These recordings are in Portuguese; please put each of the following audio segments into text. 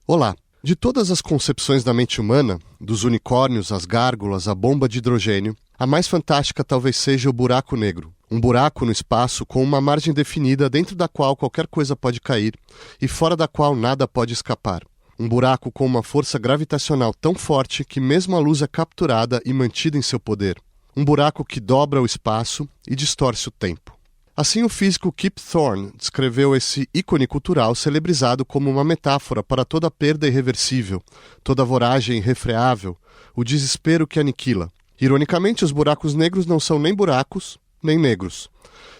Olá! De todas as concepções da mente humana, dos unicórnios, às gárgulas, à bomba de hidrogênio, a mais fantástica talvez seja o buraco negro. Um buraco no espaço com uma margem definida dentro da qual qualquer coisa pode cair e fora da qual nada pode escapar. Um buraco com uma força gravitacional tão forte que mesmo a luz é capturada e mantida em seu poder. Um buraco que dobra o espaço e distorce o tempo. Assim, o físico Kip Thorne descreveu esse ícone cultural celebrizado como uma metáfora para toda perda irreversível, toda voragem irrefreável, o desespero que aniquila. Ironicamente, os buracos negros não são nem buracos, nem negros.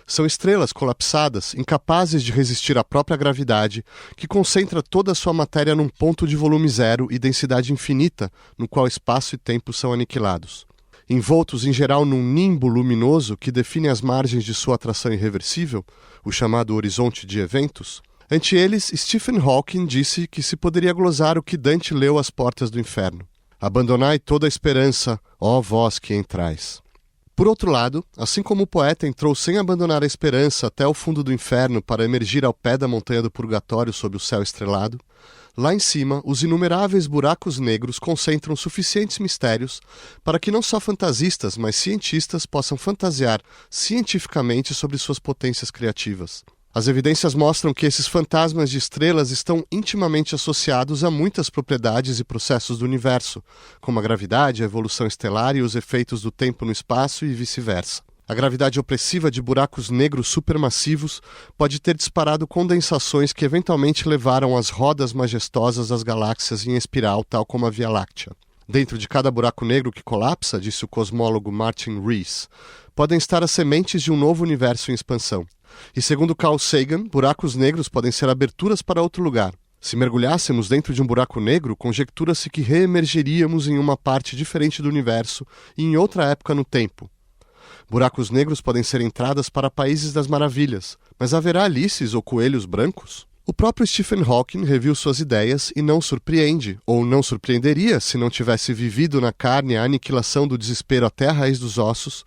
São estrelas colapsadas, incapazes de resistir à própria gravidade, que concentra toda a sua matéria num ponto de volume zero e densidade infinita, no qual espaço e tempo são aniquilados. Envoltos em geral num nimbo luminoso que define as margens de sua atração irreversível, o chamado horizonte de eventos, ante eles Stephen Hawking disse que se poderia glosar o que Dante leu às portas do inferno. Abandonai toda a esperança, ó vós que entrais. Por outro lado, assim como o poeta entrou sem abandonar a esperança até o fundo do inferno para emergir ao pé da montanha do purgatório sob o céu estrelado, lá em cima, os inumeráveis buracos negros concentram suficientes mistérios para que não só fantasistas, mas cientistas possam fantasiar cientificamente sobre suas potências criativas. As evidências mostram que esses fantasmas de estrelas estão intimamente associados a muitas propriedades e processos do universo, como a gravidade, a evolução estelar e os efeitos do tempo no espaço e vice-versa. A gravidade opressiva de buracos negros supermassivos pode ter disparado condensações que eventualmente levaram as rodas majestosas das galáxias em espiral, tal como a Via Láctea. Dentro de cada buraco negro que colapsa, disse o cosmólogo Martin Rees, podem estar as sementes de um novo universo em expansão. E segundo Carl Sagan, buracos negros podem ser aberturas para outro lugar. Se mergulhássemos dentro de um buraco negro, conjectura-se que reemergeríamos em uma parte diferente do universo e em outra época no tempo. Buracos negros podem ser entradas para países das maravilhas, mas haverá Alices ou coelhos brancos? O próprio Stephen Hawking reviu suas ideias e não surpreende, ou não surpreenderia se não tivesse vivido na carne a aniquilação do desespero até a raiz dos ossos,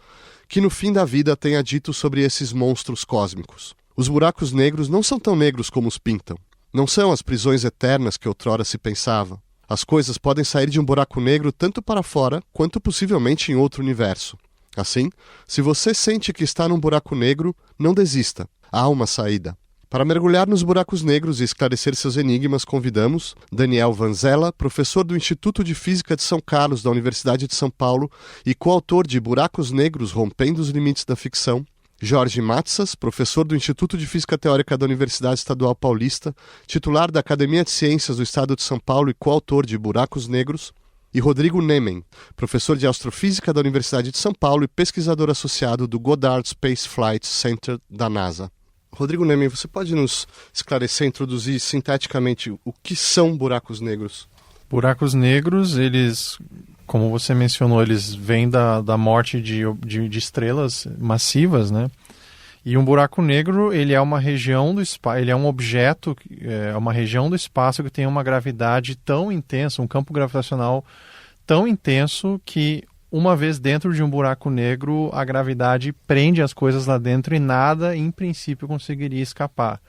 que no fim da vida tenha dito sobre esses monstros cósmicos. Os buracos negros não são tão negros como os pintam. Não são as prisões eternas que outrora se pensava. As coisas podem sair de um buraco negro tanto para fora, quanto possivelmente em outro universo. Assim, se você sente que está num buraco negro, não desista. Há uma saída. Para mergulhar nos buracos negros e esclarecer seus enigmas, convidamos Daniel Vanzella, professor do Instituto de Física de São Carlos da Universidade de São Paulo e coautor de Buracos Negros Rompendo os Limites da Ficção, Jorge Matsas, professor do Instituto de Física Teórica da Universidade Estadual Paulista, titular da Academia de Ciências do Estado de São Paulo e coautor de Buracos Negros, e Rodrigo Nemen, professor de Astrofísica da Universidade de São Paulo e pesquisador associado do Goddard Space Flight Center da NASA. Rodrigo Nemen, você pode nos esclarecer, introduzir sinteticamente o que são buracos negros? Buracos negros, eles, como você mencionou, eles vêm da morte de estrelas massivas, né? E um buraco negro, ele é uma região do espaço, ele é um objeto, é uma região do espaço que tem uma gravidade tão intensa, um campo gravitacional tão intenso que uma vez dentro de um buraco negro, a gravidade prende as coisas lá dentro e nada, em princípio, conseguiria escapar.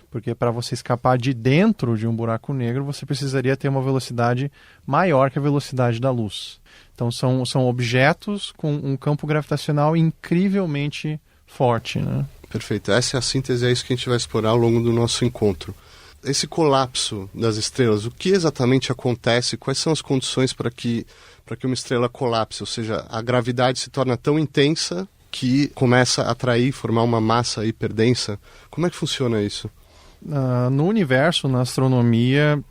Porque para você escapar de dentro de um buraco negro, você precisaria ter uma velocidade maior que a velocidade da luz. Então são objetos com um campo gravitacional incrivelmente forte, né? Perfeito. Essa é a síntese, é isso que a gente vai explorar ao longo do nosso encontro. Esse colapso das estrelas, o que exatamente acontece? Quais são as condições para que uma estrela colapse? Ou seja, a gravidade se torna tão intensa que começa a atrair, formar uma massa hiperdensa. Como é que funciona isso? No universo, na astronomia,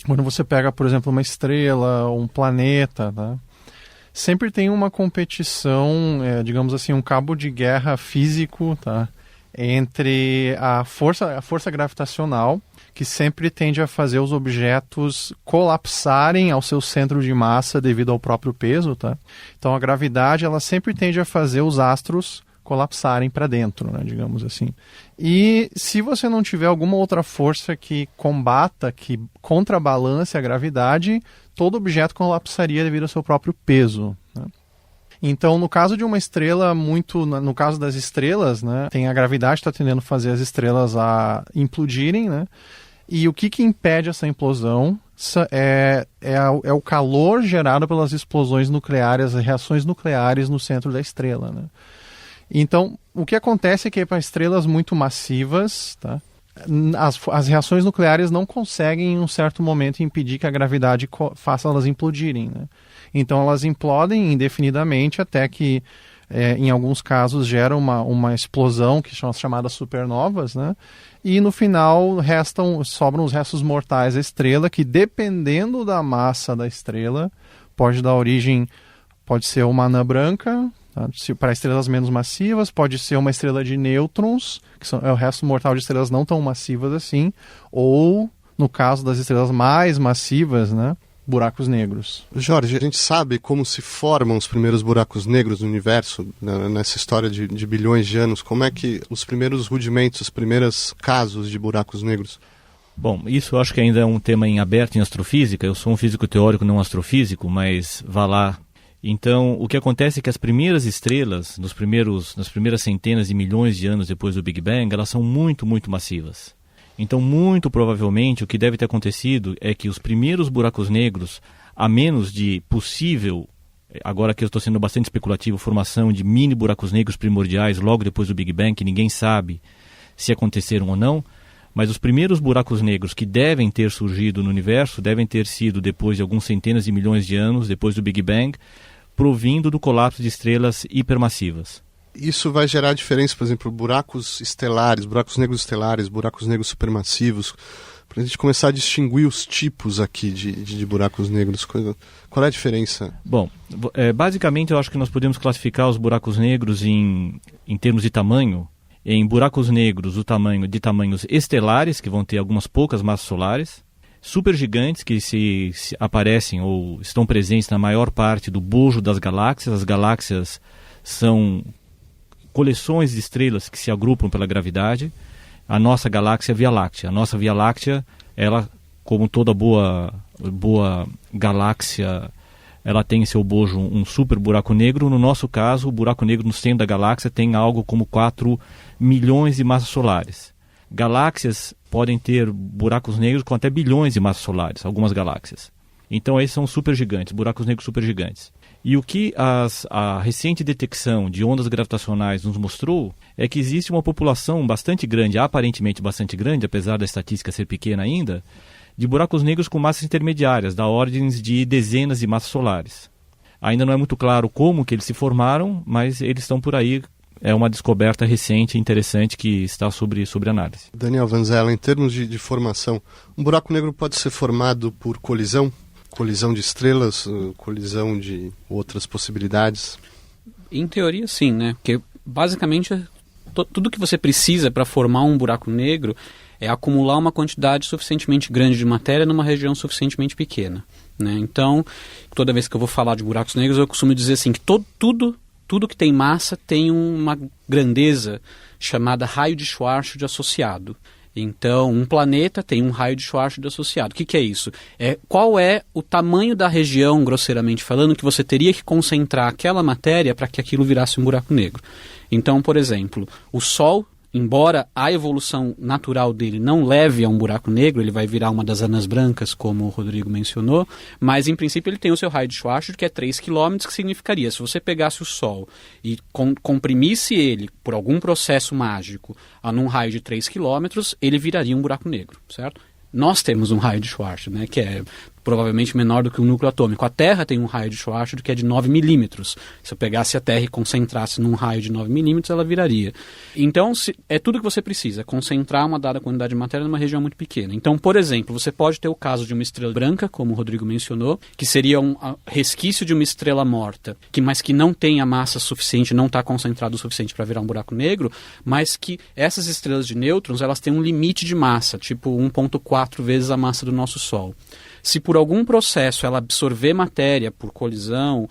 quando você pega, por exemplo, uma estrela, um planeta, tá? Sempre tem uma competição, digamos assim, um cabo de guerra físico, tá? Entre a força gravitacional, que sempre tende a fazer os objetos colapsarem ao seu centro de massa devido ao próprio peso, tá? Então a gravidade, ela sempre tende a fazer os astros colapsarem para dentro, né, digamos assim. E se você não tiver alguma outra força que combata, que contrabalance a gravidade, todo objeto colapsaria devido ao seu próprio peso, né? Então, no caso de uma estrela, no caso das estrelas, né, tem a gravidade que está tendendo a fazer as estrelas a implodirem, né? E o que impede essa implosão é o calor gerado pelas explosões nucleares, as reações nucleares no centro da estrela, né? Então, o que acontece é que para estrelas muito massivas, tá, as reações nucleares não conseguem, em um certo momento, impedir que a gravidade faça elas implodirem, né? Então, elas implodem indefinidamente até que, em alguns casos, gera uma explosão, que são as chamadas supernovas, né? E no final sobram os restos mortais da estrela, que, dependendo da massa da estrela, pode ser uma anã branca, tá? Para estrelas menos massivas, pode ser uma estrela de nêutrons, que é o resto mortal de estrelas não tão massivas assim, ou, no caso das estrelas mais massivas, né, buracos negros. Jorge, a gente sabe como se formam os primeiros buracos negros no universo, nessa história de bilhões de anos? Como é que os primeiros rudimentos, os primeiros casos de buracos negros? Bom, isso eu acho que ainda é um tema em aberto em astrofísica. Eu sou um físico teórico, não astrofísico, mas vá lá. Então, o que acontece é que as primeiras estrelas, nas primeiras centenas de milhões de anos depois do Big Bang, elas são muito, muito massivas. Então, muito provavelmente, o que deve ter acontecido é que os primeiros buracos negros, a menos de possível, agora que eu estou sendo bastante especulativo, formação de mini buracos negros primordiais logo depois do Big Bang, que ninguém sabe se aconteceram ou não, mas os primeiros buracos negros que devem ter surgido no universo devem ter sido depois de algumas centenas de milhões de anos, depois do Big Bang, provindo do colapso de estrelas hipermassivas. Isso vai gerar diferença, por exemplo, buracos estelares, buracos negros estelares, buracos negros supermassivos, para a gente começar a distinguir os tipos aqui de buracos negros. Qual é a diferença? Bom, basicamente eu acho que nós podemos classificar os buracos negros em termos de tamanho, em buracos negros de tamanhos estelares, que vão ter algumas poucas massas solares, supergigantes, que se aparecem ou estão presentes na maior parte do bojo das galáxias. As galáxias são coleções de estrelas que se agrupam pela gravidade. A nossa galáxia é a Via Láctea. A nossa Via Láctea, ela, como toda boa galáxia, ela tem em seu bojo um super buraco negro. No nosso caso, o buraco negro no centro da galáxia tem algo como 4 milhões de massas solares. Galáxias podem ter buracos negros com até bilhões de massas solares, algumas galáxias. Então, esses são supergigantes, buracos negros supergigantes. E o que a recente detecção de ondas gravitacionais nos mostrou é que existe uma população bastante grande, aparentemente bastante grande, apesar da estatística ser pequena ainda, de buracos negros com massas intermediárias, da ordem de dezenas de massas solares. Ainda não é muito claro como que eles se formaram, mas eles estão por aí. É uma descoberta recente e interessante que está sobre análise. Daniel Vanzella, em termos de formação, um buraco negro pode ser formado por colisão? Colisão de estrelas, colisão de outras possibilidades? Em teoria, sim, né? Porque, basicamente, tudo que você precisa para formar um buraco negro é acumular uma quantidade suficientemente grande de matéria numa região suficientemente pequena, né? Então, toda vez que eu vou falar de buracos negros, eu costumo dizer assim, que tudo que tem massa tem uma grandeza chamada raio de Schwarzschild associado. Então, um planeta tem um raio de Schwarzschild associado. O que é isso? Qual é o tamanho da região, grosseiramente falando, que você teria que concentrar aquela matéria para que aquilo virasse um buraco negro? Então, por exemplo, o Sol, embora a evolução natural dele não leve a um buraco negro, ele vai virar uma das anãs brancas, como o Rodrigo mencionou, mas em princípio ele tem o seu raio de Schwarzschild, que é 3 km, que significaria, se você pegasse o Sol e comprimisse ele por algum processo mágico num raio de 3 km, ele viraria um buraco negro, certo? Nós temos um raio de Schwarzschild, né, que é provavelmente menor do que o núcleo atômico. A Terra tem um raio de Schwarzschild que é de 9 milímetros. Se eu pegasse a Terra e concentrasse num raio de 9 milímetros, ela viraria. Então, é tudo que você precisa, concentrar uma dada quantidade de matéria numa região muito pequena. Então, por exemplo, você pode ter o caso de uma estrela branca, como o Rodrigo mencionou, que seria um resquício de uma estrela morta, mas que não tem a massa suficiente, não está concentrado o suficiente para virar um buraco negro, mas que essas estrelas de nêutrons, elas têm um limite de massa, tipo 1,4 vezes a massa do nosso Sol. Se por algum processo ela absorver matéria por colisão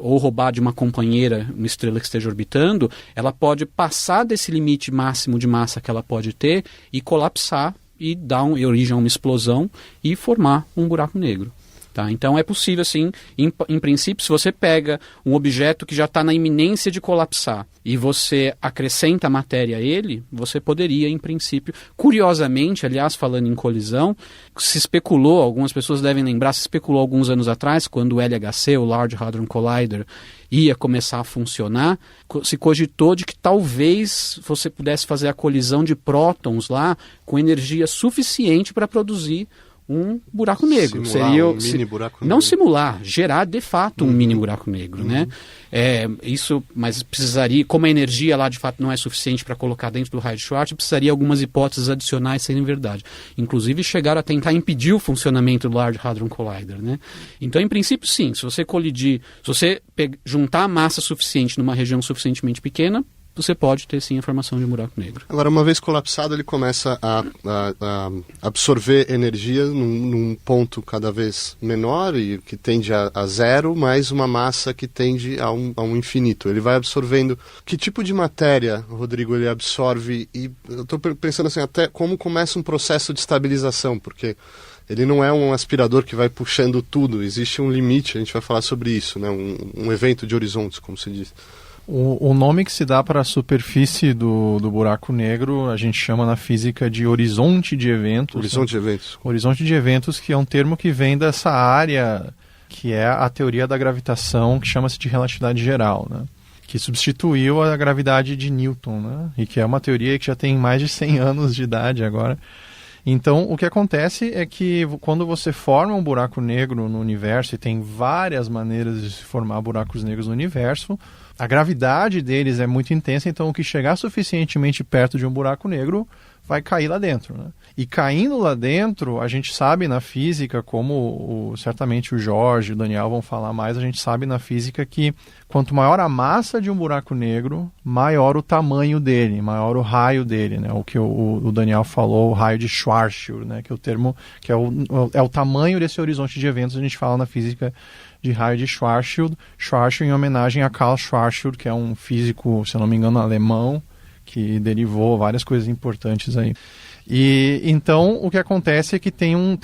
ou roubar de uma companheira, uma estrela que esteja orbitando, ela pode passar desse limite máximo de massa que ela pode ter e colapsar e dar origem a uma explosão e formar um buraco negro. Tá? Então é possível, sim, em princípio, se você pega um objeto que já está na iminência de colapsar e você acrescenta matéria a ele, você poderia, em princípio, curiosamente, aliás, falando em colisão, se especulou, algumas pessoas devem lembrar, se especulou alguns anos atrás, quando o LHC, o Large Hadron Collider, ia começar a funcionar, se cogitou de que talvez você pudesse fazer a colisão de prótons lá com energia suficiente para produzir um buraco negro. Seria um mini buraco negro. Não simular, gerar de fato um mini buraco negro, né? Isso, mas precisaria, como a energia lá de fato não é suficiente para colocar dentro do raio de Schwarz, precisaria algumas hipóteses adicionais serem verdade. Inclusive chegaram a tentar impedir o funcionamento do Large Hadron Collider, né? Então, em princípio, sim, se você colidir, se você juntar massa suficiente numa região suficientemente pequena, você pode ter sim a formação de um buraco negro. Agora, uma vez colapsado, ele começa a absorver energia num ponto cada vez menor e que tende a zero, mais uma massa que tende a um infinito. Ele vai absorvendo. Que tipo de matéria, Rodrigo, ele absorve? E eu estou pensando assim, até como começa um processo de estabilização, porque ele não é um aspirador que vai puxando tudo. Existe um limite, a gente vai falar sobre isso, né? Um evento de horizontes, como se diz. O nome que se dá para a superfície do buraco negro, a gente chama na física de horizonte de eventos. Horizonte de eventos. Horizonte de eventos, que é um termo que vem dessa área, que é a teoria da gravitação, que chama-se de relatividade geral, né? Que substituiu a gravidade de Newton, né? E que é uma teoria que já tem mais de 100 anos de idade agora. Então, o que acontece é que quando você forma um buraco negro no universo, e tem várias maneiras de se formar buracos negros no universo, a gravidade deles é muito intensa, então o que chegar suficientemente perto de um buraco negro vai cair lá dentro, né? E caindo lá dentro, a gente sabe na física, como certamente o Jorge e o Daniel vão falar mais, a gente sabe na física que quanto maior a massa de um buraco negro, maior o tamanho dele, maior o raio dele, né? O que o Daniel falou, o raio de Schwarzschild, né? Que é o termo, que é o tamanho desse horizonte de eventos, a gente fala na física de raio de Schwarzschild em homenagem a Karl Schwarzschild, que é um físico, se eu não me engano, alemão, que derivou várias coisas importantes aí. E então o que acontece é que tem um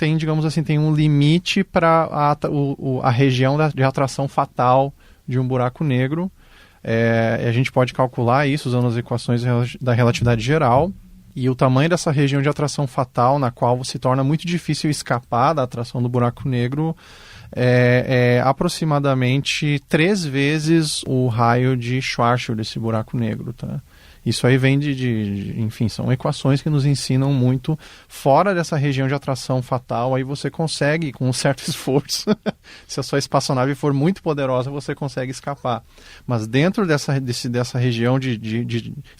limite para a região de atração fatal de um buraco negro. A gente pode calcular isso usando as equações da relatividade geral. E o tamanho dessa região de atração fatal, na qual se torna muito difícil escapar da atração do buraco negro, é aproximadamente 3 vezes o raio de Schwarzschild desse buraco negro, tá? Isso aí vem enfim, são equações que nos ensinam muito. Fora dessa região de atração fatal, aí você consegue, com um certo esforço, se a sua espaçonave for muito poderosa, você consegue escapar. Mas dentro dessa região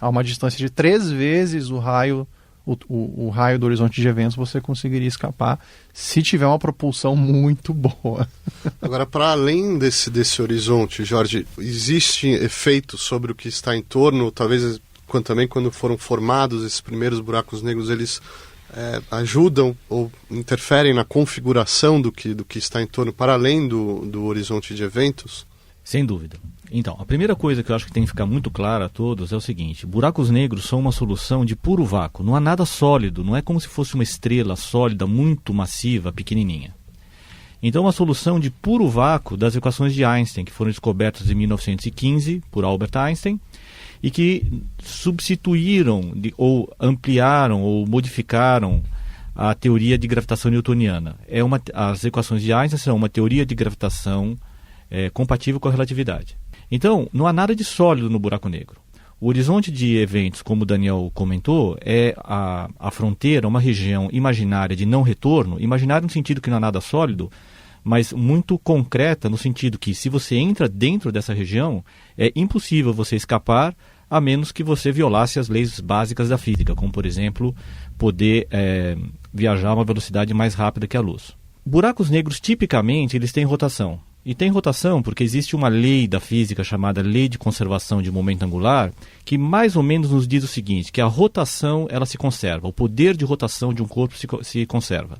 a uma distância de 3 vezes o raio do horizonte de eventos, você conseguiria escapar se tiver uma propulsão muito boa. Agora, para além desse horizonte, Jorge, existem efeitos sobre o que está em torno, talvez também quando foram formados esses primeiros buracos negros, eles ajudam ou interferem na configuração do que está em torno, para além do horizonte de eventos? Sem dúvida. Então, a primeira coisa que eu acho que tem que ficar muito clara a todos é o seguinte: buracos negros são uma solução de puro vácuo, não há nada sólido, não é como se fosse uma estrela sólida, muito massiva, pequenininha. Então, uma solução de puro vácuo das equações de Einstein, que foram descobertas em 1915 por Albert Einstein, e que substituíram, ou ampliaram, ou modificaram a teoria de gravitação newtoniana. As equações de Einstein são uma teoria de gravitação compatível com a relatividade. Então, não há nada de sólido no buraco negro. O horizonte de eventos, como o Daniel comentou, é a fronteira, uma região imaginária de não retorno, imaginária no sentido que não há nada sólido, mas muito concreta no sentido que, se você entra dentro dessa região, é impossível você escapar, a menos que você violasse as leis básicas da física, como, por exemplo, poder viajar a uma velocidade mais rápida que a luz. Buracos negros, tipicamente, eles têm rotação. E tem rotação porque existe uma lei da física chamada Lei de Conservação de Momento Angular, que mais ou menos nos diz o seguinte, que a rotação ela se conserva, o poder de rotação de um corpo se conserva.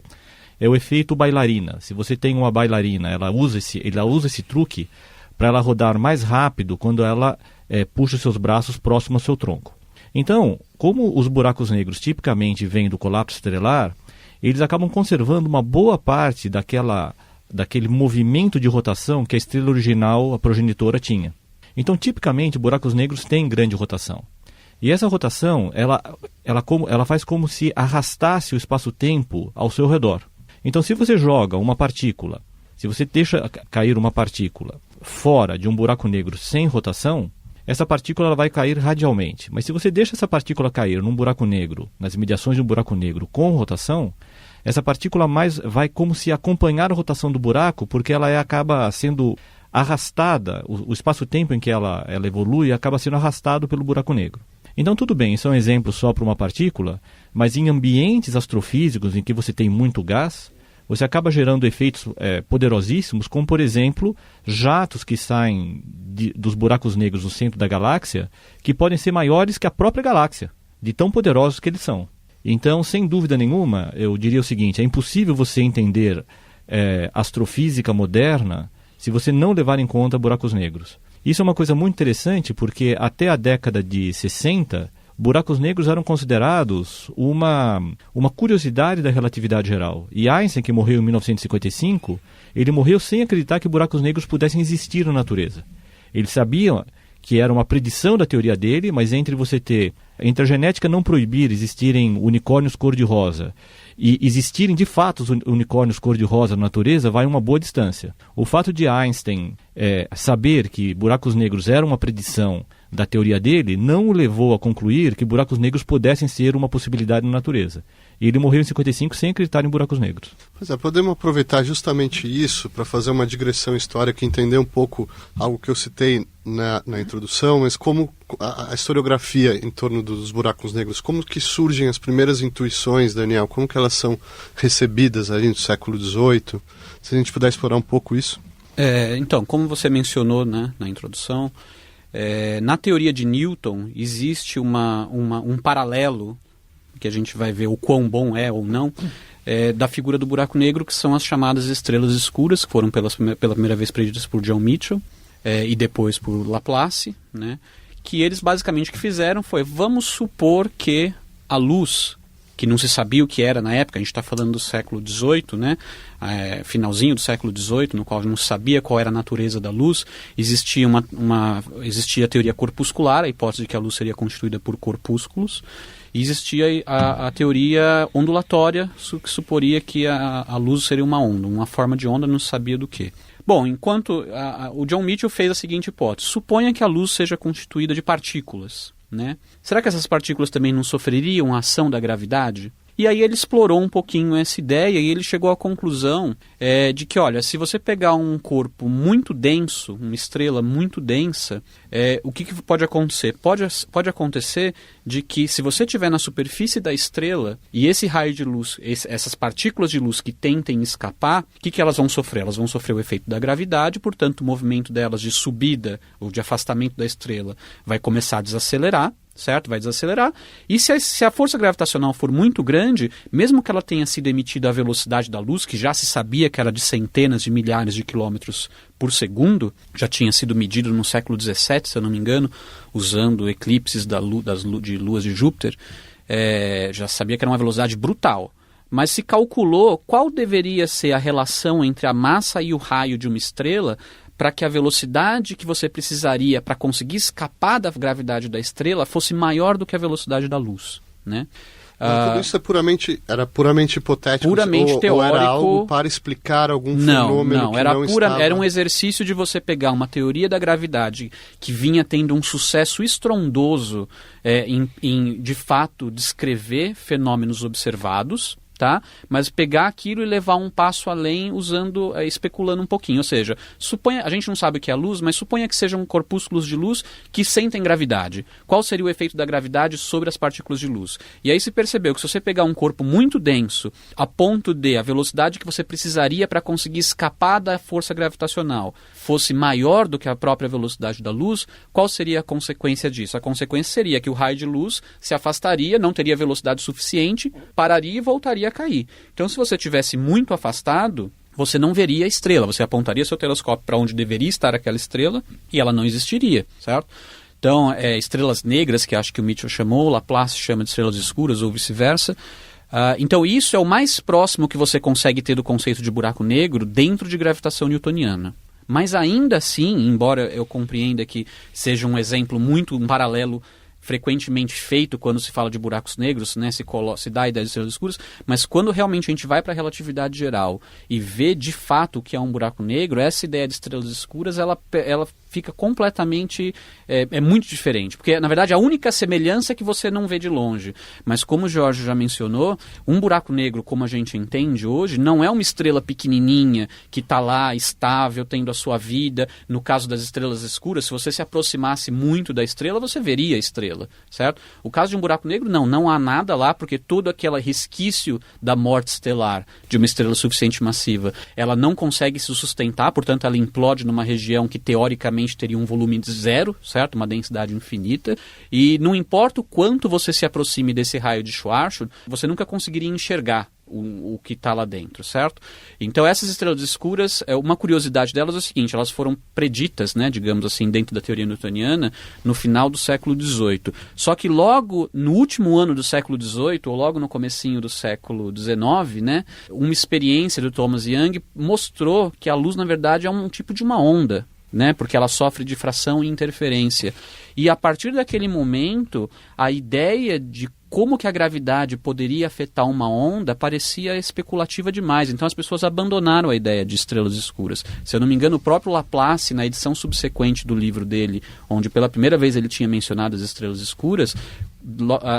É o efeito bailarina. Se você tem uma bailarina, ela usa esse truque para ela rodar mais rápido quando ela puxa os seus braços próximo ao seu tronco. Então, como os buracos negros tipicamente vêm do colapso estrelar, eles acabam conservando uma boa parte daquela daquele movimento de rotação que a estrela original, a progenitora, tinha. Então, tipicamente, buracos negros têm grande rotação. E essa rotação, ela faz como se arrastasse o espaço-tempo ao seu redor. Então, se você joga uma partícula, se você deixa cair uma partícula fora de um buraco negro sem rotação, essa partícula ela vai cair radialmente. Mas se você deixa essa partícula cair num buraco negro, nas imediações de um buraco negro com rotação, essa partícula mais vai como se acompanhar a rotação do buraco, porque ela acaba sendo arrastada, o espaço-tempo em que ela evolui acaba sendo arrastado pelo buraco negro. Então tudo bem, isso é um exemplo só para uma partícula, mas em ambientes astrofísicos em que você tem muito gás, você acaba gerando efeitos poderosíssimos, como por exemplo, jatos que saem dos buracos negros no centro da galáxia, que podem ser maiores que a própria galáxia, de tão poderosos que eles são. Então, sem dúvida nenhuma, eu diria o seguinte, é impossível você entender astrofísica moderna se você não levar em conta buracos negros. Isso é uma coisa muito interessante porque até a década de 60, buracos negros eram considerados uma curiosidade da relatividade geral. E Einstein, que morreu em 1955, ele morreu sem acreditar que buracos negros pudessem existir na natureza. Ele sabia que era uma predição da teoria dele, mas entre a genética não proibir existirem unicórnios cor-de-rosa e existirem de fato os unicórnios cor-de-rosa na natureza, vai uma boa distância. O fato de Einstein saber que buracos negros eram uma predição da teoria dele não o levou a concluir que buracos negros pudessem ser uma possibilidade na natureza. E ele morreu em 55 sem acreditar em buracos negros. Pois é, podemos aproveitar justamente isso para fazer uma digressão histórica e entender um pouco algo que eu citei na introdução, mas como a historiografia em torno dos buracos negros, como que surgem as primeiras intuições, Daniel, como que elas são recebidas ali no século XVIII, se a gente puder explorar um pouco isso. Então, como você mencionou, né, na introdução, na teoria de Newton existe um paralelo, que a gente vai ver o quão bom é ou não, da figura do buraco negro, que são as chamadas estrelas escuras, que foram pela primeira vez preditas por John Mitchell e depois por Laplace, né? Que eles basicamente o que fizeram foi, vamos supor que a luz, que não se sabia o que era na época, a gente está falando do século XVIII, né? Finalzinho do século XVIII, no qual não sabia qual era a natureza da luz, existia existia a teoria corpuscular, a hipótese de que a luz seria constituída por corpúsculos, e existia a teoria ondulatória, que suporia que a luz seria uma onda, uma forma de onda, não se sabia do que. Bom, enquanto o John Mitchell fez a seguinte hipótese, suponha que a luz seja constituída de partículas, né? Será que essas partículas também não sofreriam a ação da gravidade? E aí ele explorou um pouquinho essa ideia e ele chegou à conclusão de que, olha, se você pegar um corpo muito denso, uma estrela muito densa, o que pode acontecer? Pode acontecer de que se você estiver na superfície da estrela e esse raio de luz, essas partículas de luz que tentem escapar, o que elas vão sofrer? Elas vão sofrer o efeito da gravidade, portanto o movimento delas de subida ou de afastamento da estrela vai começar a desacelerar, certo? Vai desacelerar. E se a força gravitacional for muito grande, mesmo que ela tenha sido emitida à velocidade da luz, que já se sabia que era de centenas de milhares de quilômetros por segundo, já tinha sido medido no século XVII, se eu não me engano, usando eclipses de luas de Júpiter, já sabia que era uma velocidade brutal. Mas se calculou qual deveria ser a relação entre a massa e o raio de uma estrela para que a velocidade que você precisaria para conseguir escapar da gravidade da estrela fosse maior do que a velocidade da luz, né? Tudo isso era puramente hipotético? Puramente teórico. Ou era algo para explicar algum fenômeno que não estava... Era um exercício de você pegar uma teoria da gravidade que vinha tendo um sucesso estrondoso em de fato, descrever fenômenos observados, tá? Mas pegar aquilo e levar um passo além especulando um pouquinho. Ou seja, a gente não sabe o que é a luz, mas suponha que sejam corpúsculos de luz que sentem gravidade. Qual seria o efeito da gravidade sobre as partículas de luz? E aí se percebeu que se você pegar um corpo muito denso, a ponto de a velocidade que você precisaria para conseguir escapar da força gravitacional fosse maior do que a própria velocidade da luz, qual seria a consequência disso? A consequência seria que o raio de luz se afastaria, não teria velocidade suficiente, pararia e voltaria a cair. Então, se você estivesse muito afastado, você não veria a estrela, você apontaria seu telescópio para onde deveria estar aquela estrela e ela não existiria, certo? Então, estrelas negras, que acho que o Mitchell chamou, Laplace chama de estrelas escuras ou vice-versa, Então isso é o mais próximo que você consegue ter do conceito de buraco negro dentro de gravitação newtoniana. Mas ainda assim, embora eu compreenda que seja um exemplo muito paralelo frequentemente feito quando se fala de buracos negros, né, se dá a ideia de estrelas escuras, mas quando realmente a gente vai para a relatividade geral e vê de fato o que é um buraco negro, essa ideia de estrelas escuras, ela fica completamente, é muito diferente, porque na verdade a única semelhança é que você não vê de longe, mas como o Jorge já mencionou, um buraco negro como a gente entende hoje, não é uma estrela pequenininha que está lá estável, tendo a sua vida. No caso das estrelas escuras, se você se aproximasse muito da estrela, você veria a estrela, certo? O caso de um buraco negro, não há nada lá, porque todo aquele resquício da morte estelar de uma estrela suficiente massiva, ela não consegue se sustentar, portanto ela implode numa região que teoricamente teria um volume de zero, certo? Uma densidade infinita, e não importa o quanto você se aproxime desse raio de Schwarzschild, você nunca conseguiria enxergar o que está lá dentro, certo? Então essas estrelas escuras, uma curiosidade delas é o seguinte, elas foram preditas, né, digamos assim, dentro da teoria newtoniana, no final do século XVIII. Só que logo no último ano do século XVIII, ou logo no comecinho do século XIX, né, uma experiência do Thomas Young mostrou que a luz, na verdade, é um tipo de uma onda, né, porque ela sofre difração e interferência. E a partir daquele momento, a ideia de como que a gravidade poderia afetar uma onda parecia especulativa demais. Então as pessoas abandonaram a ideia de estrelas escuras. Se eu não me engano, o próprio Laplace, na edição subsequente do livro dele, onde pela primeira vez ele tinha mencionado as estrelas escuras,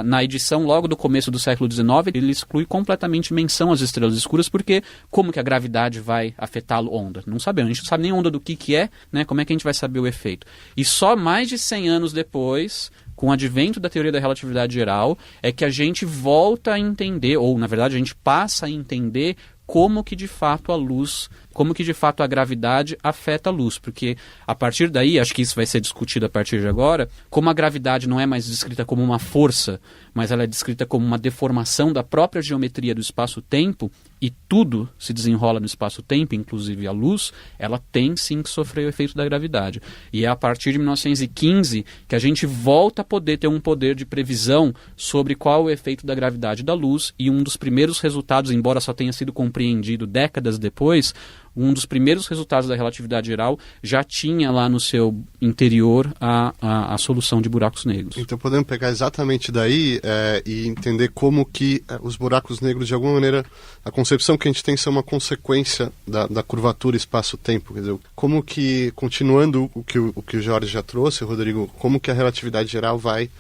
na edição logo do começo do século XIX, ele exclui completamente menção às estrelas escuras, porque como que a gravidade vai afetar a onda? Não sabemos, a gente não sabe nem onda do que é, né? Como é que a gente vai saber o efeito? E só mais de 100 anos depois, com o advento da teoria da relatividade geral, é que a gente volta a entender, ou na verdade a gente passa a entender como que de fato a luz, como que de fato a gravidade afeta a luz, porque a partir daí, acho que isso vai ser discutido a partir de agora, como a gravidade não é mais descrita como uma força, mas ela é descrita como uma deformação da própria geometria do espaço-tempo, e tudo se desenrola no espaço-tempo, inclusive a luz, ela tem sim que sofrer o efeito da gravidade. E é a partir de 1915 que a gente volta a poder ter um poder de previsão sobre qual é o efeito da gravidade da luz, e um dos primeiros resultados, embora só tenha sido compreendido décadas depois, um dos primeiros resultados da relatividade geral já tinha lá no seu interior a solução de buracos negros. Então podemos pegar exatamente daí e entender como que os buracos negros, de alguma maneira, a concepção que a gente tem são uma consequência da curvatura espaço-tempo. Quer dizer, como que, continuando o que o Jorge já trouxe, Rodrigo, como que a relatividade geral vai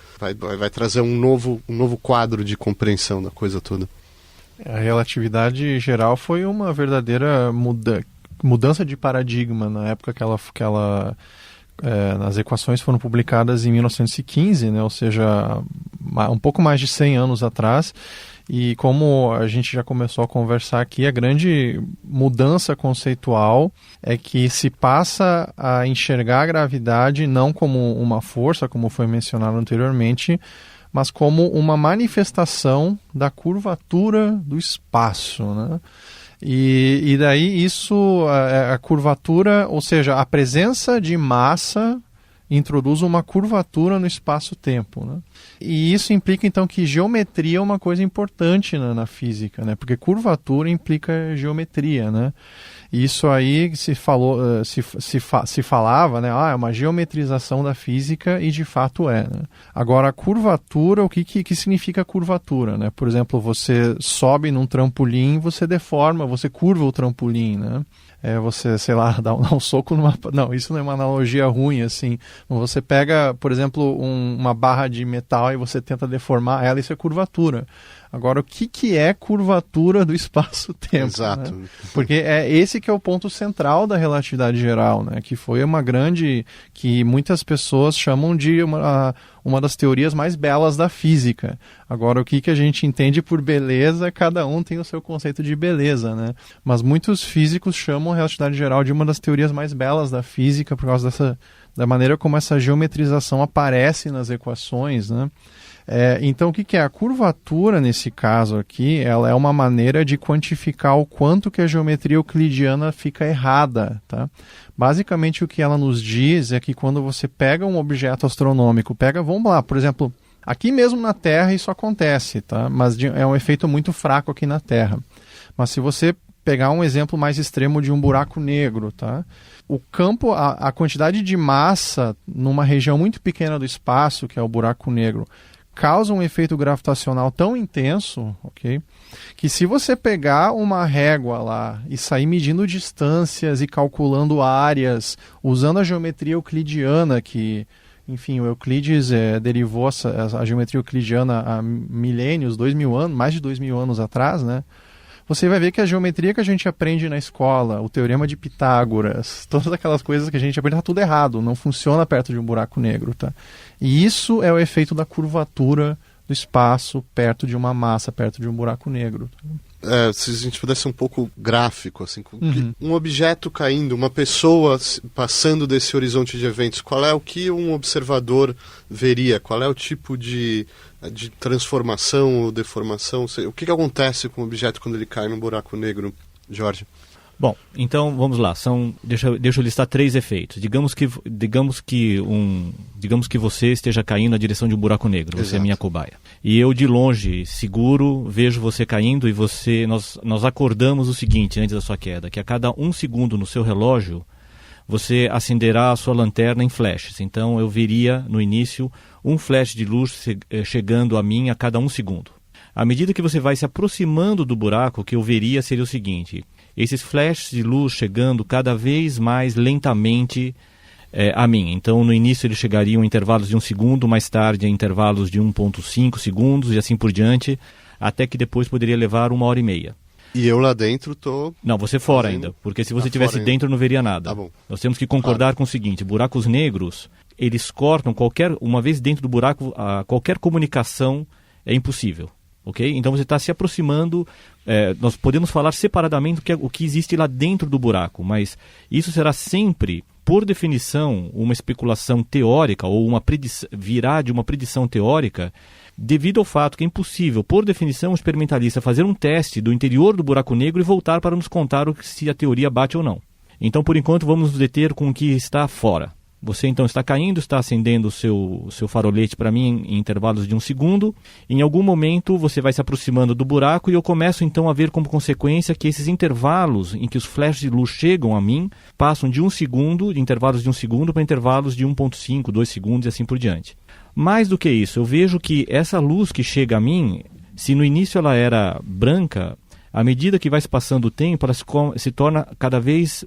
trazer um novo quadro de compreensão da coisa toda? A relatividade geral foi uma verdadeira mudança de paradigma na época que as equações foram publicadas em 1915, né? Ou seja, um pouco mais de 100 anos atrás. E como a gente já começou a conversar aqui, a grande mudança conceitual é que se passa a enxergar a gravidade não como uma força, como foi mencionado anteriormente, mas como uma manifestação da curvatura do espaço, né? E daí isso, a curvatura, ou seja, a presença de massa introduz uma curvatura no espaço-tempo, né? E isso implica então que geometria é uma coisa importante na física, né? Porque curvatura implica geometria, né? Isso aí se falava, né? É uma geometrização da física, e de fato é, né? Agora, a curvatura, o que significa curvatura, né? Por exemplo, você sobe num trampolim, você deforma, você curva o trampolim, né? Você, sei lá, dá um soco numa... Não, isso não é uma analogia ruim, assim. Você pega, por exemplo, uma barra de metal e você tenta deformar ela, isso é curvatura. Agora, o que é curvatura do espaço-tempo? Exato. Né? Porque é esse que é o ponto central da relatividade geral, né? Que foi uma grande... que muitas pessoas chamam de uma das teorias mais belas da física. Agora, o que a gente entende por beleza, cada um tem o seu conceito de beleza, né? Mas muitos físicos chamam a relatividade geral de uma das teorias mais belas da física por causa da maneira como essa geometrização aparece nas equações, né? Então, o que é? A curvatura, nesse caso aqui, ela é uma maneira de quantificar o quanto que a geometria euclidiana fica errada, tá? Basicamente, o que ela nos diz é que quando você pega um objeto astronômico, vamos lá, por exemplo, Aqui mesmo na Terra isso acontece, tá? Mas é um efeito muito fraco aqui na Terra. Mas se você pegar um exemplo mais extremo de um buraco negro, tá? O campo, a quantidade de massa numa região muito pequena do espaço, que é o buraco negro, causa um efeito gravitacional tão intenso, ok? Que se você pegar uma régua lá e sair medindo distâncias e calculando áreas, usando a geometria euclidiana, que, enfim, o Euclides derivou a geometria euclidiana há milênios, 2000 anos, mais de 2000 anos atrás, né? Você vai ver que a geometria que a gente aprende na escola, o teorema de Pitágoras, todas aquelas coisas que a gente aprende, está tudo errado, não funciona perto de um buraco negro, tá? E isso é o efeito da curvatura do espaço perto de uma massa, perto de um buraco negro. Se a gente pudesse ser um pouco gráfico, assim, um objeto caindo, uma pessoa passando desse horizonte de eventos, qual é o que um observador veria? Qual é o tipo de transformação ou deformação? O que acontece com o objeto quando ele cai num buraco negro, Jorge? Bom, então vamos lá. Deixa eu listar 3 efeitos. Digamos que você esteja caindo na direção de um buraco negro. Você é minha cobaia. E eu de longe, seguro, vejo você caindo e nós acordamos o seguinte antes da sua queda, que a cada 1 segundo no seu relógio você acenderá a sua lanterna em flashes. Então eu veria no início um flash de luz chegando a mim a cada 1 segundo. À medida que você vai se aproximando do buraco, o que eu veria seria o seguinte: esses flashes de luz chegando cada vez mais lentamente a mim. Então, no início eles chegariam em intervalos de 1 segundo, mais tarde em intervalos de 1,5 segundos e assim por diante, até que depois poderia levar 1h30. E eu lá dentro tô... Não, você fora ainda, porque se você estivesse dentro eu não veria nada. Tá bom. Nós temos que concordar com o seguinte: buracos negros, eles cortam uma vez dentro do buraco, qualquer comunicação é impossível. Okay? Então você está se aproximando, nós podemos falar separadamente o que existe lá dentro do buraco, mas isso será sempre, por definição, uma especulação teórica ou virá de uma predição teórica, devido ao fato que é impossível, por definição, um experimentalista fazer um teste do interior do buraco negro e voltar para nos contar se a teoria bate ou não. Então, por enquanto, vamos nos deter com o que está fora. Você então está caindo, está acendendo o seu farolete para mim em intervalos de 1 segundo. Em algum momento você vai se aproximando do buraco e eu começo então a ver como consequência que esses intervalos em que os flashes de luz chegam a mim passam de 1 segundo, de intervalos de 1 segundo para intervalos de 1,5, 2 segundos e assim por diante. Mais do que isso, eu vejo que essa luz que chega a mim, se no início ela era branca, à medida que vai se passando o tempo, ela se torna cada vez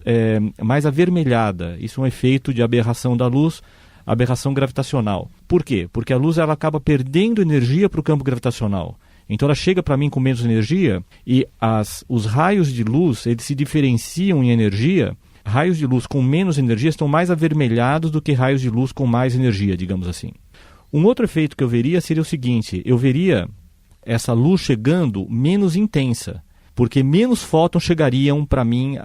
mais avermelhada. Isso é um efeito de aberração da luz, aberração gravitacional. Por quê? Porque a luz ela acaba perdendo energia para o campo gravitacional. Então ela chega para mim com menos energia e os raios de luz eles se diferenciam em energia. Raios de luz com menos energia estão mais avermelhados do que raios de luz com mais energia, digamos assim. Um outro efeito que eu veria seria o seguinte: eu veria essa luz chegando menos intensa. Porque menos fótons chegariam para mim,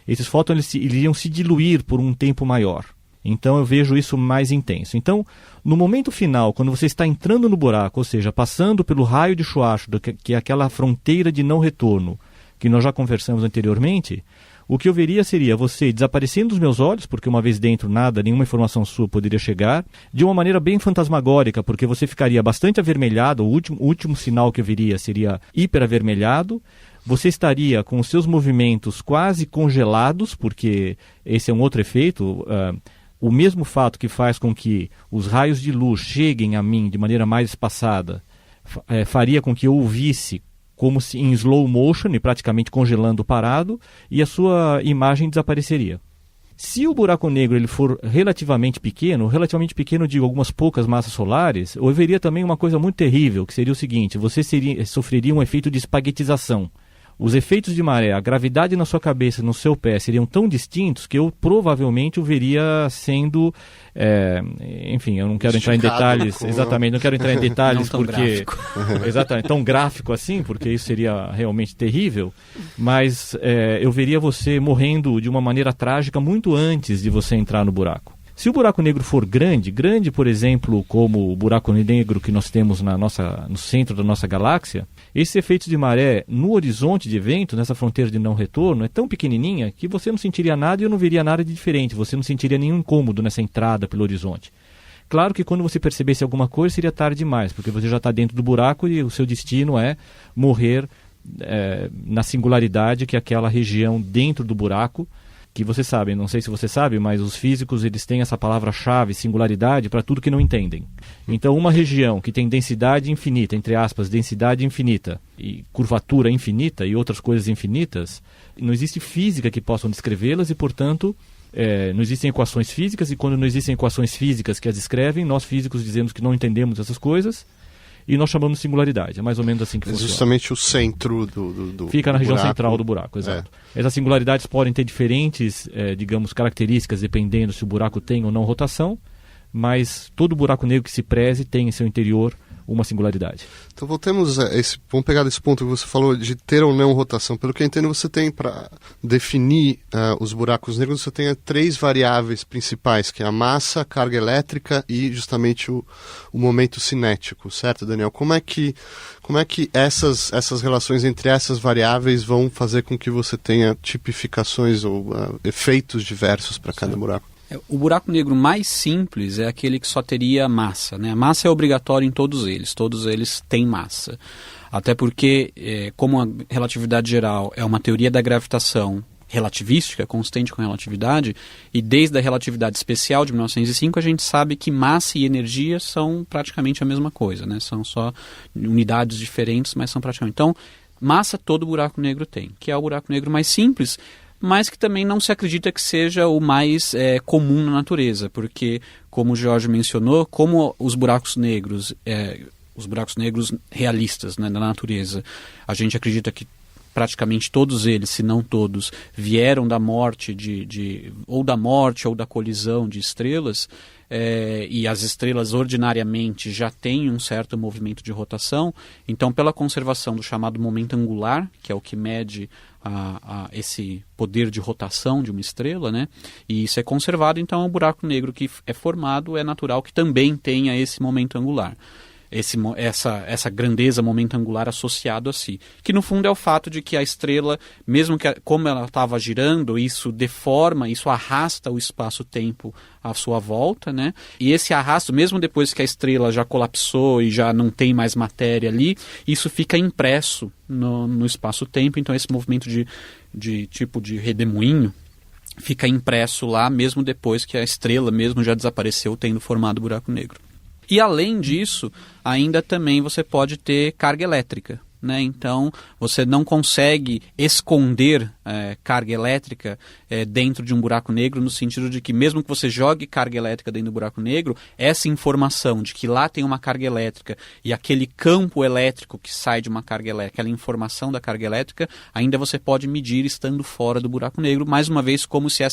esses fótons eles iriam se diluir por um tempo maior. Então eu vejo isso mais intenso. Então, no momento final, quando você está entrando no buraco, ou seja, passando pelo raio de Schwarzschild, que é aquela fronteira de não retorno, que nós já conversamos anteriormente, o que eu veria seria você desaparecendo dos meus olhos, porque uma vez dentro nenhuma informação sua poderia chegar, de uma maneira bem fantasmagórica, porque você ficaria bastante avermelhado, o último sinal que eu veria seria hiperavermelhado. Você estaria com os seus movimentos quase congelados, porque esse é um outro efeito. O mesmo fato que faz com que os raios de luz cheguem a mim de maneira mais espaçada, faria com que eu o visse como se em slow motion e praticamente congelando parado, e a sua imagem desapareceria. Se o buraco negro ele for relativamente pequeno, digo algumas poucas massas solares, eu veria também uma coisa muito terrível, que seria o seguinte: você sofreria um efeito de espaguetização. Os efeitos de maré, a gravidade na sua cabeça, no seu pé, seriam tão distintos que eu provavelmente o veria sendo... enfim, eu não quero entrar em detalhes, exatamente, não quero entrar em detalhes porque... Exatamente, tão gráfico assim, porque isso seria realmente terrível, mas eu veria você morrendo de uma maneira trágica muito antes de você entrar no buraco. Se o buraco negro for grande, por exemplo, como o buraco negro que nós temos no centro da nossa galáxia, esses efeitos de maré no horizonte de evento, nessa fronteira de não retorno, é tão pequenininha que você não sentiria nada e eu não veria nada de diferente. Você não sentiria nenhum incômodo nessa entrada pelo horizonte. Claro que quando você percebesse alguma coisa seria tarde demais, porque você já está dentro do buraco e o seu destino é morrer na singularidade que é aquela região dentro do buraco, que você sabe, não sei se você sabe, mas os físicos eles têm essa palavra-chave, singularidade, para tudo que não entendem. Então uma região que tem densidade infinita, entre aspas, densidade infinita, e curvatura infinita e outras coisas infinitas, não existe física que possam descrevê-las e, portanto, não existem equações físicas, e quando não existem equações físicas que as descrevem, nós físicos dizemos que não entendemos essas coisas, e nós chamamos de singularidade. É mais ou menos assim que funciona. Justamente o centro do fica na região buraco. central do buraco, exato. Essas singularidades podem ter diferentes, digamos, características, dependendo se o buraco tem ou não rotação, mas todo buraco negro que se preze tem em seu interior uma singularidade. Então vamos pegar desse ponto que você falou de ter ou não rotação. Pelo que eu entendo, você tem, para definir os buracos negros, você tem 3 variáveis principais, que é a massa, a carga elétrica e justamente o momento cinético, certo, Daniel? Como é que essas relações entre essas variáveis vão fazer com que você tenha tipificações ou efeitos diversos para cada buraco? O buraco negro mais simples é aquele que só teria massa, né? A massa é obrigatória em todos eles têm massa. Até porque, como a relatividade geral é uma teoria da gravitação relativística, consistente com relatividade, e desde a relatividade especial de 1905 a gente sabe que massa e energia são praticamente a mesma coisa, né? São só unidades diferentes, mas são praticamente. Então, massa todo buraco negro tem, que é o buraco negro mais simples, mas que também não se acredita que seja o mais comum na natureza, porque, como o Jorge mencionou, como os buracos negros realistas, né, na natureza, a gente acredita que praticamente todos eles, se não todos, vieram da morte ou da morte ou da colisão de estrelas, e as estrelas ordinariamente já têm um certo movimento de rotação. Então, pela conservação do chamado momento angular, que é o que mede esse poder de rotação de uma estrela, né? E isso é conservado, então o buraco negro que é formado é natural que também tenha esse momento angular. Essa grandeza momento angular associado a si, que no fundo é o fato de que a estrela, mesmo que como ela estava girando, isso deforma, isso arrasta o espaço-tempo à sua volta, né? E esse arrasto, mesmo depois que a estrela já colapsou e já não tem mais matéria ali, isso fica impresso no espaço-tempo. Então esse movimento de tipo de redemoinho fica impresso lá, mesmo depois que a estrela mesmo já desapareceu, tendo formado o buraco negro. E além disso, ainda também você pode ter carga elétrica, né? Então, você não consegue esconder carga elétrica dentro de um buraco negro, no sentido de que mesmo que você jogue carga elétrica dentro do buraco negro, essa informação de que lá tem uma carga elétrica e aquele campo elétrico que sai de uma carga elétrica, aquela informação da carga elétrica, ainda você pode medir estando fora do buraco negro, mais uma vez como se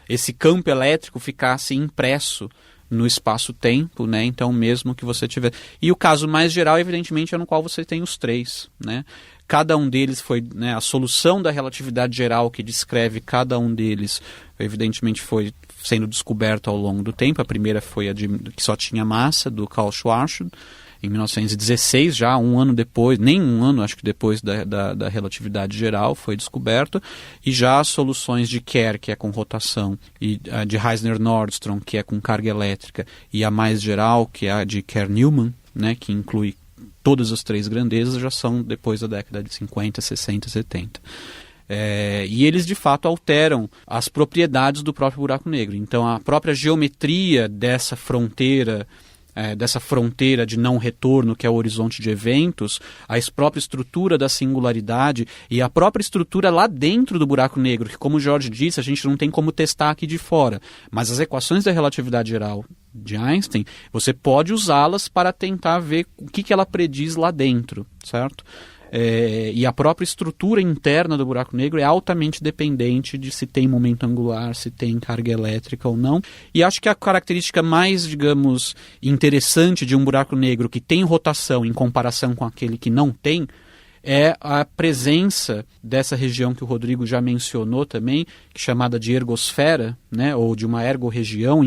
esse campo elétrico ficasse impresso no espaço-tempo, né? Então, mesmo que você tiver... E o caso mais geral, evidentemente, é no qual você tem os 3, né? Cada um deles foi, né, a solução da relatividade geral que descreve cada um deles, evidentemente, foi sendo descoberto ao longo do tempo. A primeira foi a que só tinha massa, do Karl Schwarzschild, em 1916, já um ano depois, nem um ano, acho que depois da relatividade geral foi descoberto, e já as soluções de Kerr, que é com rotação, e a de Reisner-Nordstrom, que é com carga elétrica, e a mais geral, que é a de Kerr-Newman, né, que inclui todas as 3 grandezas, já são depois da década de 50, 60, 70. E eles de fato alteram as propriedades do próprio buraco negro. Então a própria geometria dessa fronteira de não retorno, que é o horizonte de eventos, a própria estrutura da singularidade e a própria estrutura lá dentro do buraco negro, que, como o Jorge disse, a gente não tem como testar aqui de fora. Mas as equações da relatividade geral de Einstein, você pode usá-las para tentar ver o que ela prediz lá dentro, certo? E a própria estrutura interna do buraco negro é altamente dependente de se tem momento angular, se tem carga elétrica ou não. E acho que a característica mais, digamos, interessante de um buraco negro que tem rotação em comparação com aquele que não tem, é a presença dessa região que o Rodrigo já mencionou também, que é chamada de ergosfera, né, ou de uma ergorregião,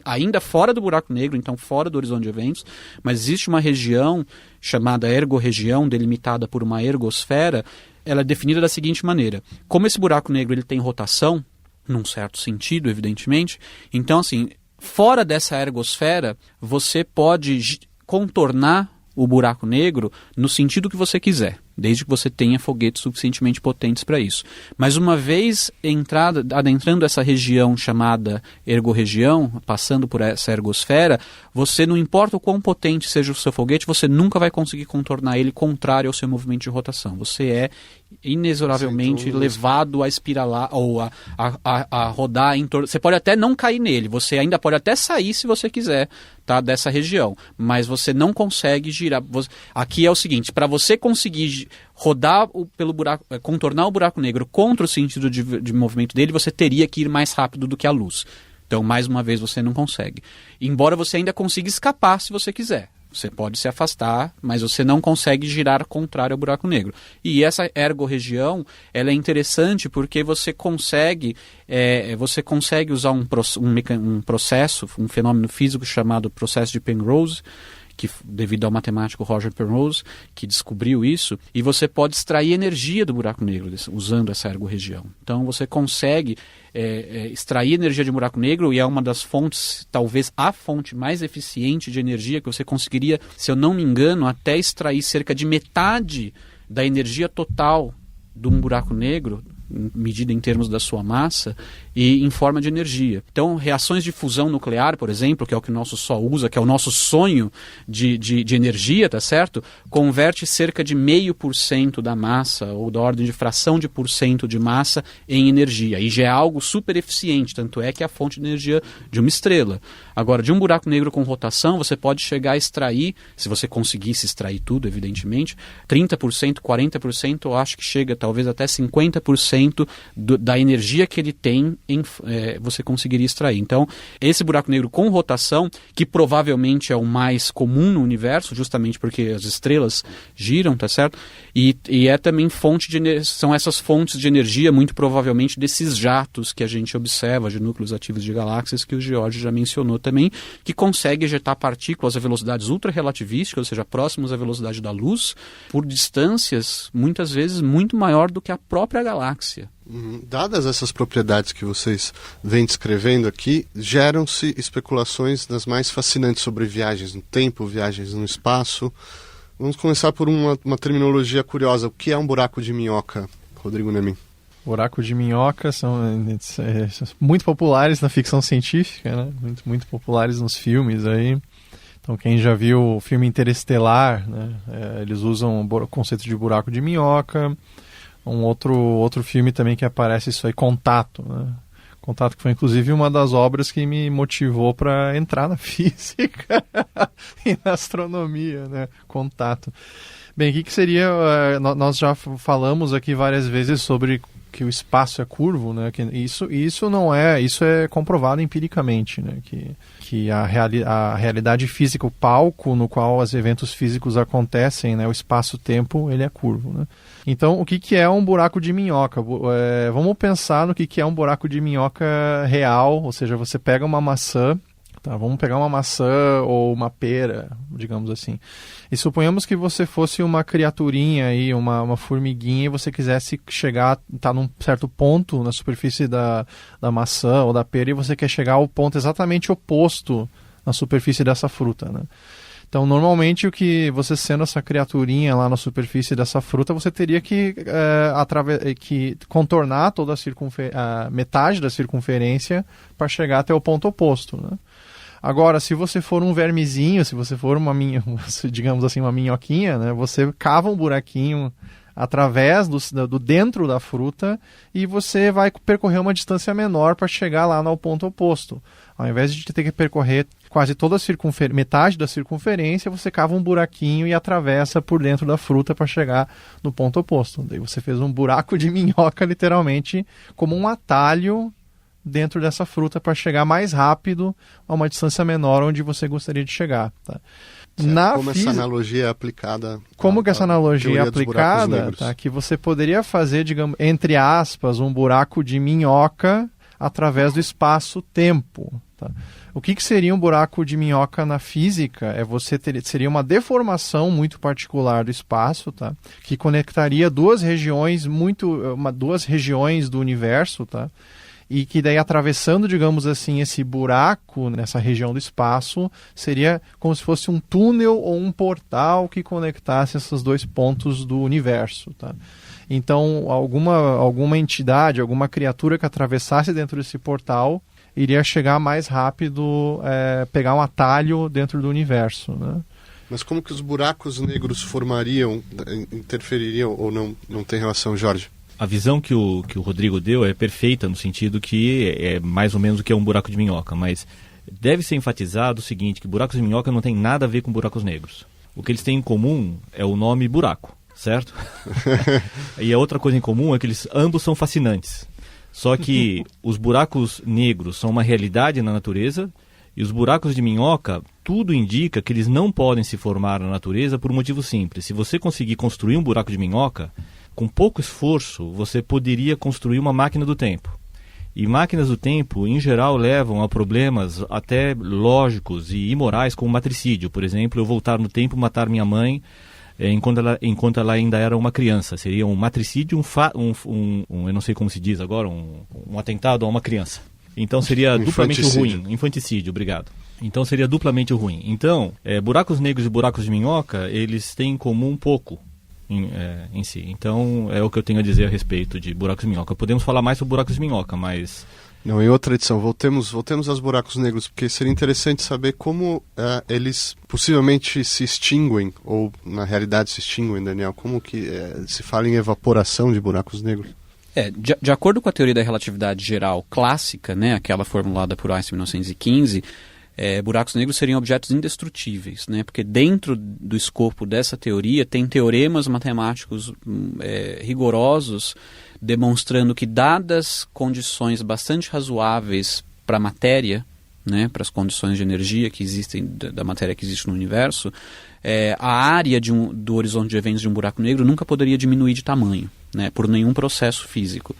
ainda fora do buraco negro, então fora do horizonte de eventos, mas existe uma região chamada ergorregião, delimitada por uma ergosfera. Ela é definida da seguinte maneira: como esse buraco negro ele tem rotação, num certo sentido, evidentemente, então assim, fora dessa ergosfera, você pode contornar o buraco negro no sentido que você quiser, desde que você tenha foguetes suficientemente potentes para isso. Mas uma vez adentrando essa região chamada ergorregião, passando por essa ergosfera, você, não importa o quão potente seja o seu foguete, você nunca vai conseguir contornar ele contrário ao seu movimento de rotação. Você é inexoravelmente levado a espiralar ou a rodar em torno. Você pode até não cair nele, você ainda pode até sair se você quiser, tá, dessa região, mas você não consegue girar. Aqui é o seguinte, para você conseguir rodar pelo buraco, contornar o buraco negro contra o sentido de movimento dele, você teria que ir mais rápido do que a luz. Então, mais uma vez, você não consegue. Embora você ainda consiga escapar se você quiser. Você pode se afastar, mas você não consegue girar contrário ao buraco negro. E essa ergorregião, ela é interessante porque você consegue usar um processo, um fenômeno físico chamado processo de Penrose, que, devido ao matemático Roger Penrose, que descobriu isso, e você pode extrair energia do buraco negro usando essa ergorregião. Então você consegue extrair energia de um buraco negro, e é uma das fontes, talvez a fonte mais eficiente de energia que você conseguiria, se eu não me engano, até extrair cerca de metade da energia total de um buraco negro, medida em termos da sua massa, e em forma de energia. Então, reações de fusão nuclear, por exemplo, que é o que o nosso Sol usa, que é o nosso sonho de energia, tá certo? Converte cerca de 0,5% da massa, ou da ordem de fração de % de massa, em energia. E já é algo super eficiente, tanto é que é a fonte de energia de uma estrela. Agora, de um buraco negro com rotação, você pode chegar a extrair, se você conseguisse extrair tudo, evidentemente, 30%, 40%, eu acho que chega talvez até 50% da energia que ele tem, você conseguiria extrair. Então, esse buraco negro com rotação, que provavelmente é o mais comum no universo, justamente porque as estrelas giram, tá certo? E é também são essas fontes de energia, muito provavelmente, desses jatos que a gente observa, de núcleos ativos de galáxias, que o George já mencionou também, que consegue ejetar partículas a velocidades ultra-relativísticas, ou seja, próximas à velocidade da luz, por distâncias, muitas vezes, muito maior do que a própria galáxia. Dadas essas propriedades que vocês vêm descrevendo aqui, geram-se especulações das mais fascinantes sobre viagens no tempo, viagens no espaço. Vamos começar por uma terminologia curiosa. O que é um buraco de minhoca, Rodrigo Nemin? Buraco de minhoca são muito populares na ficção científica, né? Muito populares nos filmes aí. Então, quem já viu o filme Interestelar, né? Eles usam o conceito de buraco de minhoca. Um outro filme também que aparece isso aí, Contato, né? Contato, que foi inclusive uma das obras que me motivou para entrar na física e na astronomia, né? Contato. Bem, o que seria... Nós já falamos aqui várias vezes sobre que o espaço é curvo, né? Isso não é... Isso é comprovado empiricamente, né? Que a realidade física, o palco no qual os eventos físicos acontecem, né? O espaço-tempo, ele é curvo, né? Então, o que é um buraco de minhoca? Vamos pensar no que é um buraco de minhoca real, ou seja, você pega uma maçã, tá? Vamos pegar uma maçã ou uma pera, digamos assim, e suponhamos que você fosse uma criaturinha aí, uma formiguinha, e você quisesse tá num certo ponto na superfície da maçã ou da pera, e você quer chegar ao ponto exatamente oposto na superfície dessa fruta, né? Então, normalmente, você sendo essa criaturinha lá na superfície dessa fruta, você teria que contornar toda a metade da circunferência para chegar até o ponto oposto, né? Agora, se você for um vermezinho, se você for digamos assim, uma minhoquinha, né, você cava um buraquinho através do dentro da fruta e você vai percorrer uma distância menor para chegar lá no ponto oposto. Ao invés de ter que percorrer quase toda metade da circunferência, você cava um buraquinho e atravessa por dentro da fruta para chegar no ponto oposto. Daí você fez um buraco de minhoca, literalmente, como um atalho dentro dessa fruta para chegar mais rápido a uma distância menor onde você gostaria de chegar, tá? Essa analogia é aplicada? Como que essa analogia é aplicada? Tá? Que você poderia fazer, digamos, entre aspas, um buraco de minhoca através do espaço-tempo. Tá? O que seria um buraco de minhoca na física? Seria uma deformação muito particular do espaço, tá? Que conectaria duas regiões do universo, tá? e que daí atravessando, digamos assim, esse buraco nessa região do espaço, seria como se fosse um túnel ou um portal que conectasse esses dois pontos do universo, tá? Então, alguma entidade, alguma criatura que atravessasse dentro desse portal iria chegar mais rápido, pegar um atalho dentro do universo, né? Mas como que os buracos negros formariam, interfeririam ou não tem relação, Jorge? A visão que o Rodrigo deu é perfeita no sentido que é mais ou menos o que é um buraco de minhoca, mas deve ser enfatizado o seguinte, que buracos de minhoca não tem nada a ver com buracos negros. O que eles têm em comum é o nome buraco, certo? E a outra coisa em comum é que eles ambos são fascinantes. Só que os buracos negros são uma realidade na natureza e os buracos de minhoca, tudo indica que eles não podem se formar na natureza por um motivo simples. Se você conseguir construir um buraco de minhoca, com pouco esforço, você poderia construir uma máquina do tempo. E máquinas do tempo, em geral, levam a problemas até lógicos e imorais, como matricídio. Por exemplo, eu voltar no tempo e matar minha mãe enquanto ela ainda era uma criança. Seria um matricídio, eu não sei como se diz agora, um atentado a uma criança. Então seria duplamente ruim. Infanticídio, obrigado. Então seria duplamente ruim. Então, buracos negros e buracos de minhoca, eles têm em comum um pouco em si. Então, é o que eu tenho a dizer a respeito de buracos de minhoca. Podemos falar mais sobre buracos de minhoca, mas... Não, em outra edição. Voltemos aos buracos negros, porque seria interessante saber como eles possivelmente se extinguem, ou na realidade se extinguem, Daniel. Como que se fala em evaporação de buracos negros? De acordo com a teoria da relatividade geral clássica, né, aquela formulada por Einstein em 1915, buracos negros seriam objetos indestrutíveis, né, porque dentro do escopo dessa teoria tem teoremas matemáticos rigorosos demonstrando que, dadas condições bastante razoáveis para a matéria, né, para as condições de energia que existem, da matéria que existe no universo, a área do horizonte de eventos de um buraco negro nunca poderia diminuir de tamanho, né, por nenhum processo físico.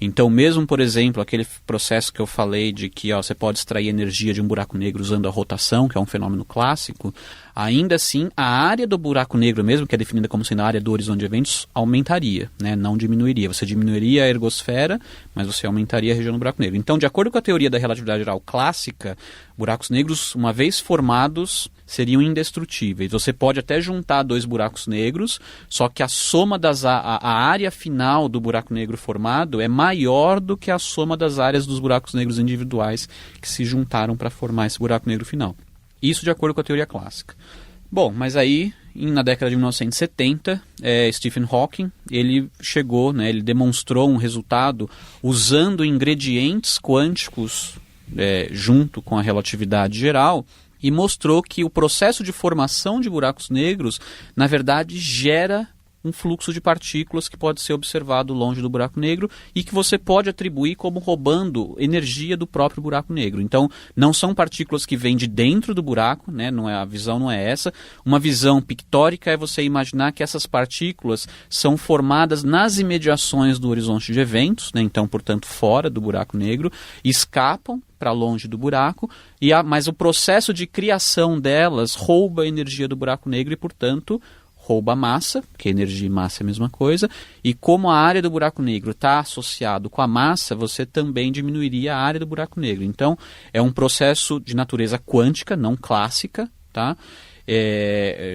Então, mesmo, por exemplo, aquele processo que eu falei de que você pode extrair energia de um buraco negro usando a rotação, que é um fenômeno clássico, ainda assim, a área do buraco negro mesmo, que é definida como sendo a área do horizonte de eventos, aumentaria, né, não diminuiria. Você diminuiria a ergosfera, mas você aumentaria a região do buraco negro. Então, de acordo com a teoria da relatividade geral clássica, buracos negros, uma vez formados, seriam indestrutíveis. Você pode até juntar dois buracos negros, só que a soma a área final do buraco negro formado é maior do que a soma das áreas dos buracos negros individuais que se juntaram para formar esse buraco negro final. Isso de acordo com a teoria clássica. Bom, mas aí, na década de 1970, Stephen Hawking, ele chegou, né, ele demonstrou um resultado usando ingredientes quânticos junto com a relatividade geral, e mostrou que o processo de formação de buracos negros, na verdade, gera um fluxo de partículas que pode ser observado longe do buraco negro e que você pode atribuir como roubando energia do próprio buraco negro. Então, não são partículas que vêm de dentro do buraco, né? A visão não é essa. Uma visão pictórica é você imaginar que essas partículas são formadas nas imediações do horizonte de eventos, né? Então, portanto, fora do buraco negro, escapam para longe do buraco, mas o processo de criação delas rouba a energia do buraco negro e, portanto, rouba a massa, porque energia e massa é a mesma coisa, e como a área do buraco negro está associado com a massa, você também diminuiria a área do buraco negro. Então, é um processo de natureza quântica, não clássica, tá?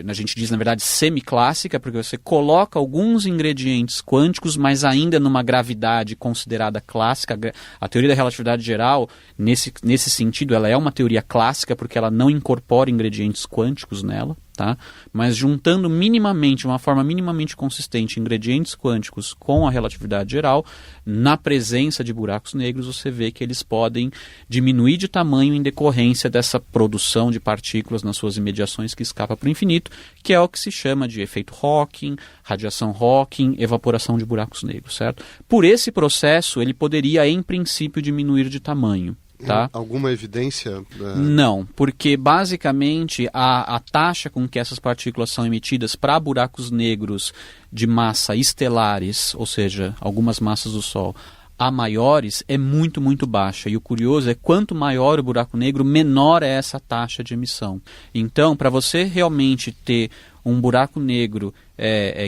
A gente diz, na verdade, semiclássica, porque você coloca alguns ingredientes quânticos, mas ainda numa gravidade considerada clássica. A teoria da relatividade geral, nesse sentido, ela é uma teoria clássica, porque ela não incorpora ingredientes quânticos nela, tá? Mas juntando minimamente, de uma forma minimamente consistente, ingredientes quânticos com a relatividade geral, na presença de buracos negros, você vê que eles podem diminuir de tamanho em decorrência dessa produção de partículas nas suas imediações que escapa para o infinito, que é o que se chama de efeito Hawking, radiação Hawking, evaporação de buracos negros, certo? Por esse processo, ele poderia, em princípio, diminuir de tamanho. Tá? Alguma evidência? Não, porque basicamente a taxa com que essas partículas são emitidas para buracos negros de massa estelares, ou seja, algumas massas do Sol, a maiores, é muito, muito baixa. E o curioso é quanto maior o buraco negro, menor é essa taxa de emissão. Então, para você realmente ter um buraco negro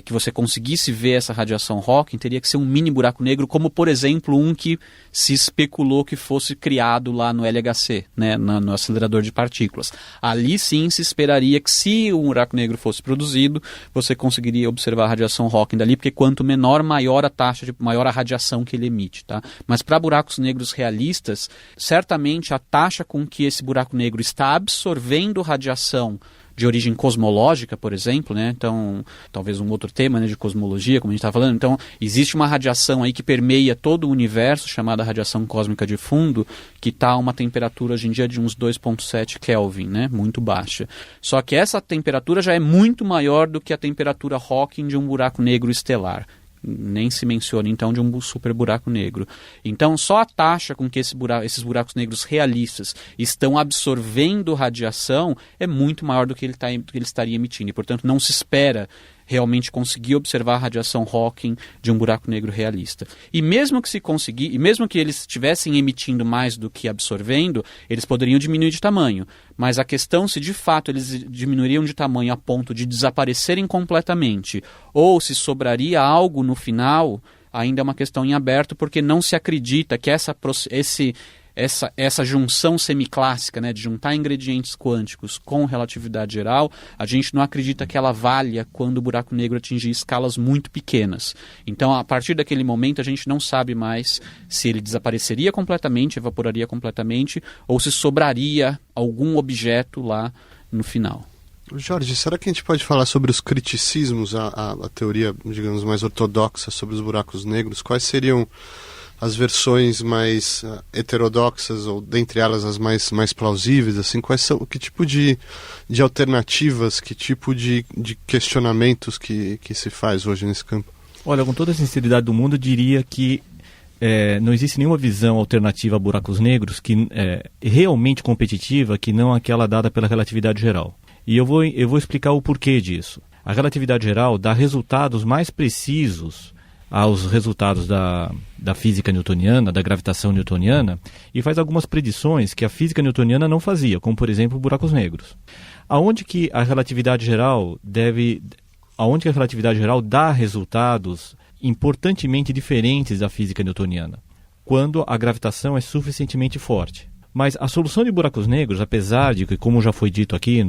que você conseguisse ver essa radiação Hawking, teria que ser um mini buraco negro, como, por exemplo, um que se especulou que fosse criado lá no LHC, né, no acelerador de partículas. Ali sim se esperaria que, se um buraco negro fosse produzido, você conseguiria observar a radiação Hawking dali, porque quanto menor, maior a radiação que ele emite. Tá? Mas para buracos negros realistas, certamente a taxa com que esse buraco negro está absorvendo radiação de origem cosmológica, por exemplo, né? Então, talvez um outro tema, né, de cosmologia, como a gente está falando. Então, existe uma radiação aí que permeia todo o universo, chamada radiação cósmica de fundo, que está a uma temperatura hoje em dia de uns 2,7 Kelvin, né? Muito baixa. Só que essa temperatura já é muito maior do que a temperatura Hawking de um buraco negro estelar. Nem se menciona, então, de um super buraco negro. Então, só a taxa com que esses buracos negros realistas estão absorvendo radiação é muito maior do que ele estaria emitindo. E, portanto, não se espera realmente conseguir observar a radiação Hawking de um buraco negro realista. E mesmo que se conseguir, e mesmo que eles estivessem emitindo mais do que absorvendo, eles poderiam diminuir de tamanho. Mas a questão, se de fato eles diminuiriam de tamanho a ponto de desaparecerem completamente, ou se sobraria algo no final, ainda é uma questão em aberto, porque não se acredita que essa junção semiclássica, né, de juntar ingredientes quânticos com relatividade geral, a gente não acredita que ela valha quando o buraco negro atingir escalas muito pequenas. Então, a partir daquele momento, a gente não sabe mais se ele desapareceria completamente, evaporaria completamente, ou se sobraria algum objeto lá no final. Jorge, será que a gente pode falar sobre os criticismos, a teoria, digamos, mais ortodoxa sobre os buracos negros? Quais seriam as versões mais heterodoxas, ou dentre elas as mais plausíveis, assim, que tipo de alternativas, que tipo de questionamentos que se faz hoje nesse campo? Olha, com toda a sinceridade do mundo, eu diria que não existe nenhuma visão alternativa a buracos negros que realmente competitiva, que não aquela dada pela relatividade geral. E eu vou explicar o porquê disso. A relatividade geral dá resultados mais precisos aos resultados da física newtoniana, da gravitação newtoniana, e faz algumas predições que a física newtoniana não fazia, como, por exemplo, buracos negros. Aonde que a relatividade geral dá resultados importantemente diferentes da física newtoniana? Quando a gravitação é suficientemente forte. Mas a solução de buracos negros, apesar de que, como já foi dito aqui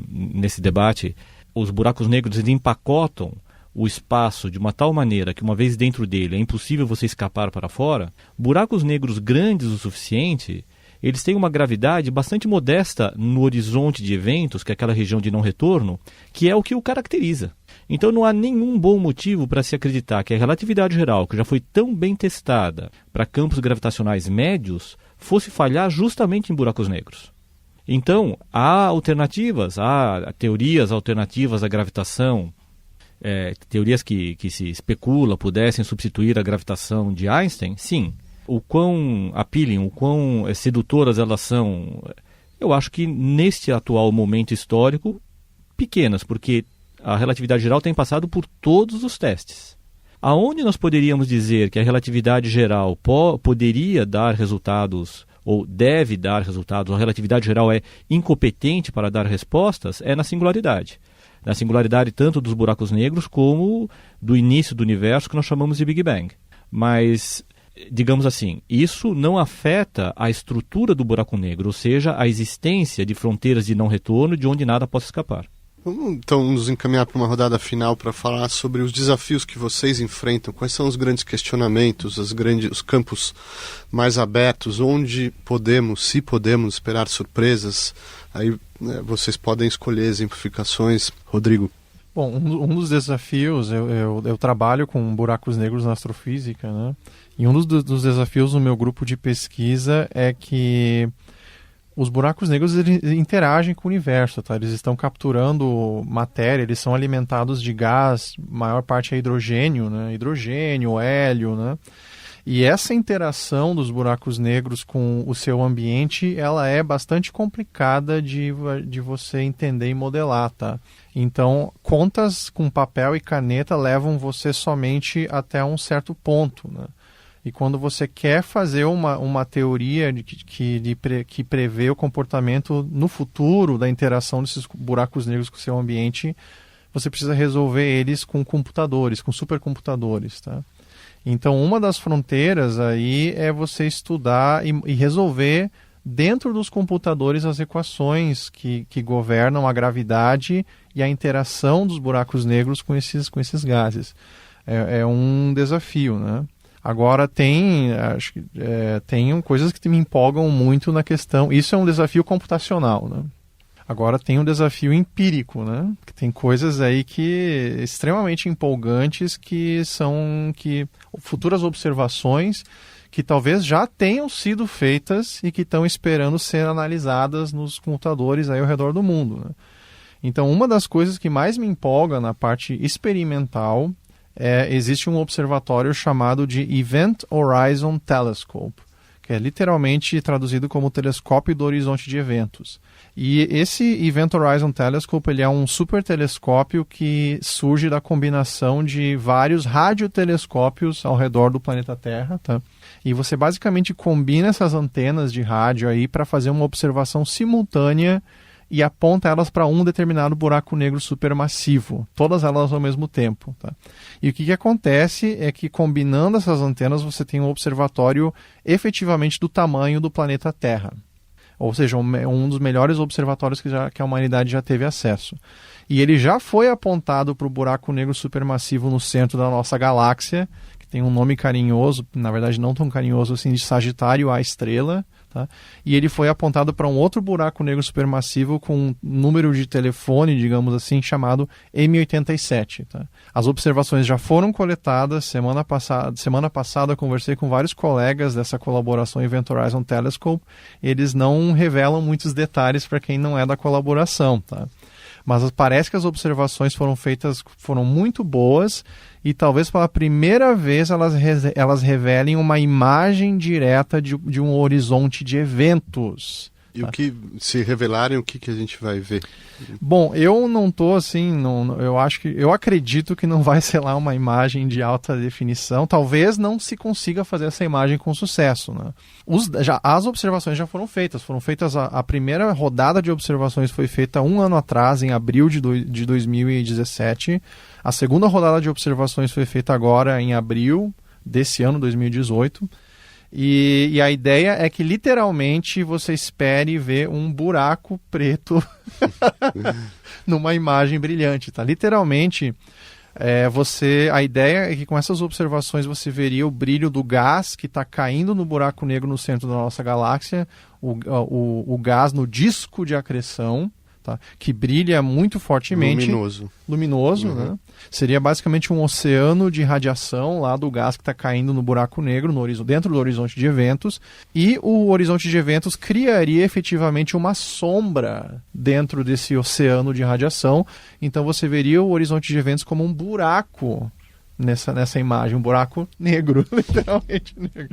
nesse debate, os buracos negros empacotam o espaço de uma tal maneira que, uma vez dentro dele, é impossível você escapar para fora. Buracos negros grandes o suficiente, eles têm uma gravidade bastante modesta no horizonte de eventos, que é aquela região de não retorno, que é o que o caracteriza. Então não há nenhum bom motivo para se acreditar que a relatividade geral, que já foi tão bem testada para campos gravitacionais médios, fosse falhar justamente em buracos negros. Então, há alternativas, há teorias alternativas à gravitação, teorias que se especula pudessem substituir a gravitação de Einstein. Sim. O quão appealing, o quão sedutoras elas são, eu acho que neste atual momento histórico, pequenas, porque a relatividade geral tem passado por todos os testes. Aonde nós poderíamos dizer que a relatividade geral poderia dar resultados, ou deve dar resultados, a relatividade geral é incompetente para dar respostas, é na singularidade. Na singularidade tanto dos buracos negros como do início do universo, que nós chamamos de Big Bang. Mas, digamos assim, isso não afeta a estrutura do buraco negro, ou seja, a existência de fronteiras de não retorno de onde nada possa escapar. Vamos então nos encaminhar para uma rodada final para falar sobre os desafios que vocês enfrentam. Quais são os grandes questionamentos, os campos mais abertos, onde se podemos esperar surpresas? Aí vocês podem escolher exemplificações. Rodrigo. Bom, um dos desafios, eu trabalho com buracos negros na astrofísica, né? E um dos desafios no meu grupo de pesquisa é que os buracos negros eles interagem com o universo, tá? Eles estão capturando matéria, eles são alimentados de gás, maior parte é hidrogênio, né? Hidrogênio, hélio, né? E essa interação dos buracos negros com o seu ambiente, ela é bastante complicada de você entender e modelar, tá? Então, contas com papel e caneta levam você somente até um certo ponto, né? E quando você quer fazer uma teoria que prevê o comportamento no futuro da interação desses buracos negros com o seu ambiente, você precisa resolver eles com computadores, com supercomputadores, tá? Então, uma das fronteiras aí é você estudar e resolver dentro dos computadores as equações que governam a gravidade e a interação dos buracos negros com esses gases. É um desafio, né? Agora tem coisas que me empolgam muito na questão. Isso é um desafio computacional, né? Agora tem um desafio empírico, né? Que tem coisas aí extremamente empolgantes que são futuras observações que talvez já tenham sido feitas e que estão esperando ser analisadas nos computadores aí ao redor do mundo, né? Então, uma das coisas que mais me empolga na parte experimental existe um observatório chamado de Event Horizon Telescope, que é literalmente traduzido como Telescópio do Horizonte de Eventos. E esse Event Horizon Telescope ele é um super telescópio que surge da combinação de vários radiotelescópios ao redor do planeta Terra, tá? E você basicamente combina essas antenas de rádio aí para fazer uma observação simultânea e aponta elas para um determinado buraco negro supermassivo, todas elas ao mesmo tempo, tá? E o que acontece é que combinando essas antenas você tem um observatório efetivamente do tamanho do planeta Terra. Ou seja, um dos melhores observatórios que a humanidade já teve acesso. E ele já foi apontado para o buraco negro supermassivo no centro da nossa galáxia, que tem um nome carinhoso, na verdade não tão carinhoso assim, de Sagitário A estrela, tá? E ele foi apontado para um outro buraco negro supermassivo com um número de telefone, digamos assim, chamado M87. Tá? As observações já foram coletadas. Semana passada conversei com vários colegas dessa colaboração Event Horizon Telescope. Eles não revelam muitos detalhes para quem não é da colaboração. Tá? Mas parece que as observações foram muito boas e talvez pela primeira vez elas revelem uma imagem direta de um horizonte de eventos. E tá? O que se revelarem, o que a gente vai ver? Bom, eu não estou assim, eu acredito que não vai ser lá uma imagem de alta definição. Talvez não se consiga fazer essa imagem com sucesso, né? As observações já foram feitas. A primeira rodada de observações foi feita 1 ano atrás, em abril de 2017. A segunda rodada de observações foi feita agora em abril desse ano, 2018. E a ideia é que literalmente você espere ver um buraco preto numa imagem brilhante, tá? Literalmente, a ideia é que com essas observações você veria o brilho do gás que está caindo no buraco negro no centro da nossa galáxia, o gás no disco de acreção, tá? Que brilha muito fortemente. Luminoso, uhum. Né? Seria basicamente um oceano de radiação lá do gás que está caindo no buraco negro, dentro do horizonte de eventos. E o horizonte de eventos criaria efetivamente uma sombra dentro desse oceano de radiação. Então você veria o horizonte de eventos como um buraco nessa imagem, um buraco negro, literalmente negro.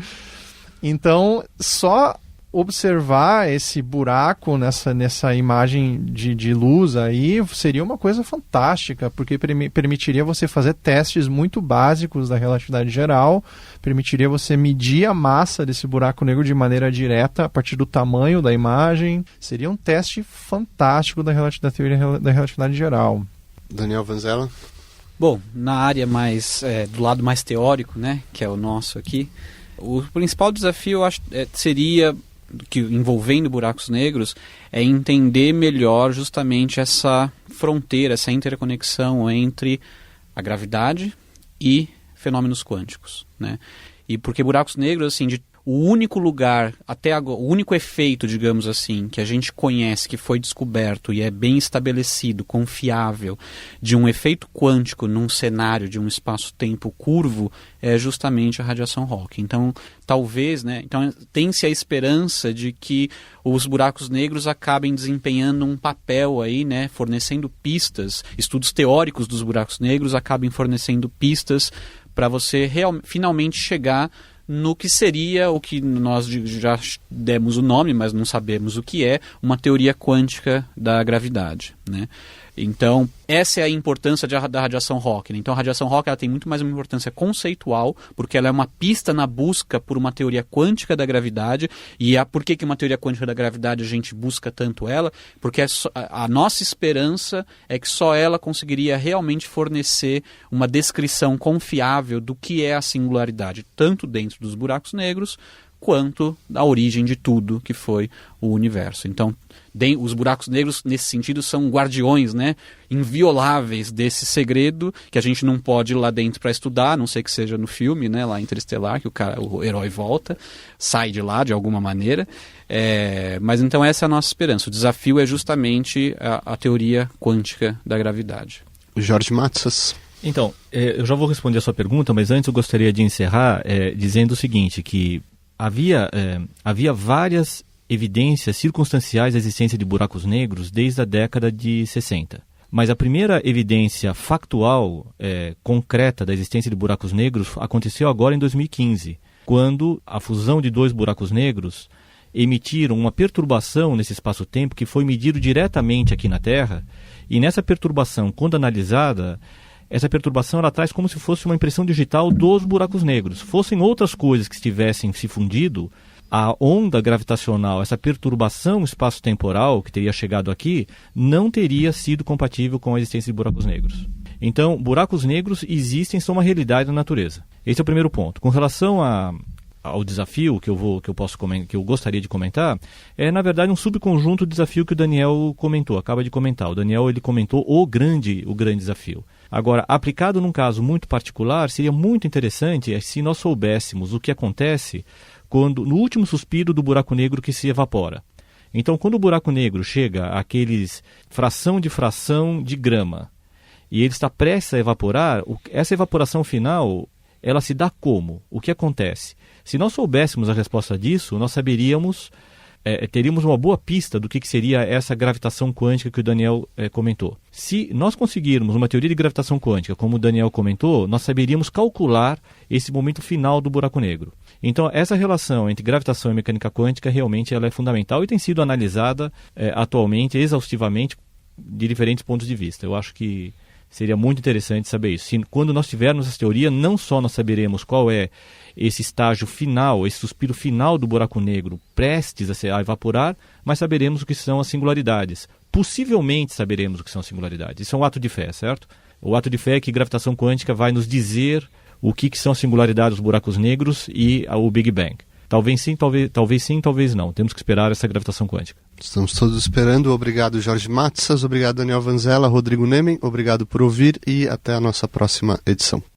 Então, só observar esse buraco nessa imagem de luz aí seria uma coisa fantástica, porque permitiria você fazer testes muito básicos da relatividade geral, permitiria você medir a massa desse buraco negro de maneira direta a partir do tamanho da imagem. Seria um teste fantástico da teoria da relatividade geral. Daniel Vanzella? Bom, na área mais do lado mais teórico, né, que é o nosso aqui, o principal desafio eu acho seria que envolvendo buracos negros é entender melhor justamente essa fronteira, essa interconexão entre a gravidade e fenômenos quânticos, né? E porque buracos negros, assim, o único lugar, até agora, o único efeito, digamos assim, que a gente conhece, que foi descoberto e é bem estabelecido, confiável, de um efeito quântico num cenário de um espaço-tempo curvo, é justamente a radiação Hawking. Então, talvez, né? Então, tem-se a esperança de que os buracos negros acabem desempenhando um papel aí, né? Fornecendo pistas, estudos teóricos dos buracos negros acabem fornecendo pistas para você finalmente chegar no que seria o que nós já demos o nome, mas não sabemos o que é, uma teoria quântica da gravidade, né? Então, essa é a importância da radiação Hawking. Então, a radiação Hawking ela tem muito mais uma importância conceitual, porque ela é uma pista na busca por uma teoria quântica da gravidade. E por que uma teoria quântica da gravidade a gente busca tanto ela? Porque a nossa esperança é que só ela conseguiria realmente fornecer uma descrição confiável do que é a singularidade, tanto dentro dos buracos negros, quanto da origem de tudo que foi o universo. Então, os buracos negros, nesse sentido, são guardiões, né, invioláveis desse segredo que a gente não pode ir lá dentro para estudar, a não ser que seja no filme, né, lá Interestelar, que o herói volta, sai de lá de alguma maneira. Mas então essa é a nossa esperança. O desafio é justamente a teoria quântica da gravidade. Jorge Matsas. Então, eu já vou responder a sua pergunta, mas antes eu gostaria de encerrar dizendo o seguinte, que havia várias evidências circunstanciais da existência de buracos negros desde a década de 60. Mas a primeira evidência factual, concreta da existência de buracos negros aconteceu agora em 2015, quando a fusão de 2 buracos negros emitiram uma perturbação nesse espaço-tempo que foi medido diretamente aqui na Terra, e nessa perturbação, quando analisada, essa perturbação ela traz como se fosse uma impressão digital dos buracos negros. Fossem outras coisas que estivessem se fundido, a onda gravitacional, essa perturbação espaço-temporal que teria chegado aqui, não teria sido compatível com a existência de buracos negros. Então, buracos negros existem, são uma realidade na natureza. Esse é o primeiro ponto. Com relação ao desafio que eu gostaria de comentar, é na verdade um subconjunto do desafio que o Daniel comentou, acaba de comentar. O Daniel ele comentou o grande desafio. Agora, aplicado num caso muito particular, seria muito interessante se nós soubéssemos o que acontece no último suspiro do buraco negro que se evapora. Então, quando o buraco negro chega àqueles fração de grama e ele está prestes a evaporar, essa evaporação final, ela se dá como? O que acontece? Se nós soubéssemos a resposta disso, nós teríamos uma boa pista do que seria essa gravitação quântica que o Daniel comentou. Se nós conseguirmos uma teoria de gravitação quântica, como o Daniel comentou, nós saberíamos calcular esse momento final do buraco negro. Então, essa relação entre gravitação e mecânica quântica realmente ela é fundamental e tem sido analisada atualmente, exaustivamente, de diferentes pontos de vista. Eu acho que seria muito interessante saber isso. Quando nós tivermos essa teoria, não só nós saberemos qual é esse estágio final, esse suspiro final do buraco negro prestes a evaporar, mas saberemos o que são as singularidades. Possivelmente saberemos o que são as singularidades. Isso é um ato de fé, certo? O ato de fé é que gravitação quântica vai nos dizer o que são as singularidades dos buracos negros e o Big Bang. Talvez sim, talvez não. Temos que esperar essa gravitação quântica. Estamos todos esperando. Obrigado, Jorge Matsas. Obrigado, Daniel Vanzella, Rodrigo Nemen. Obrigado por ouvir e até a nossa próxima edição.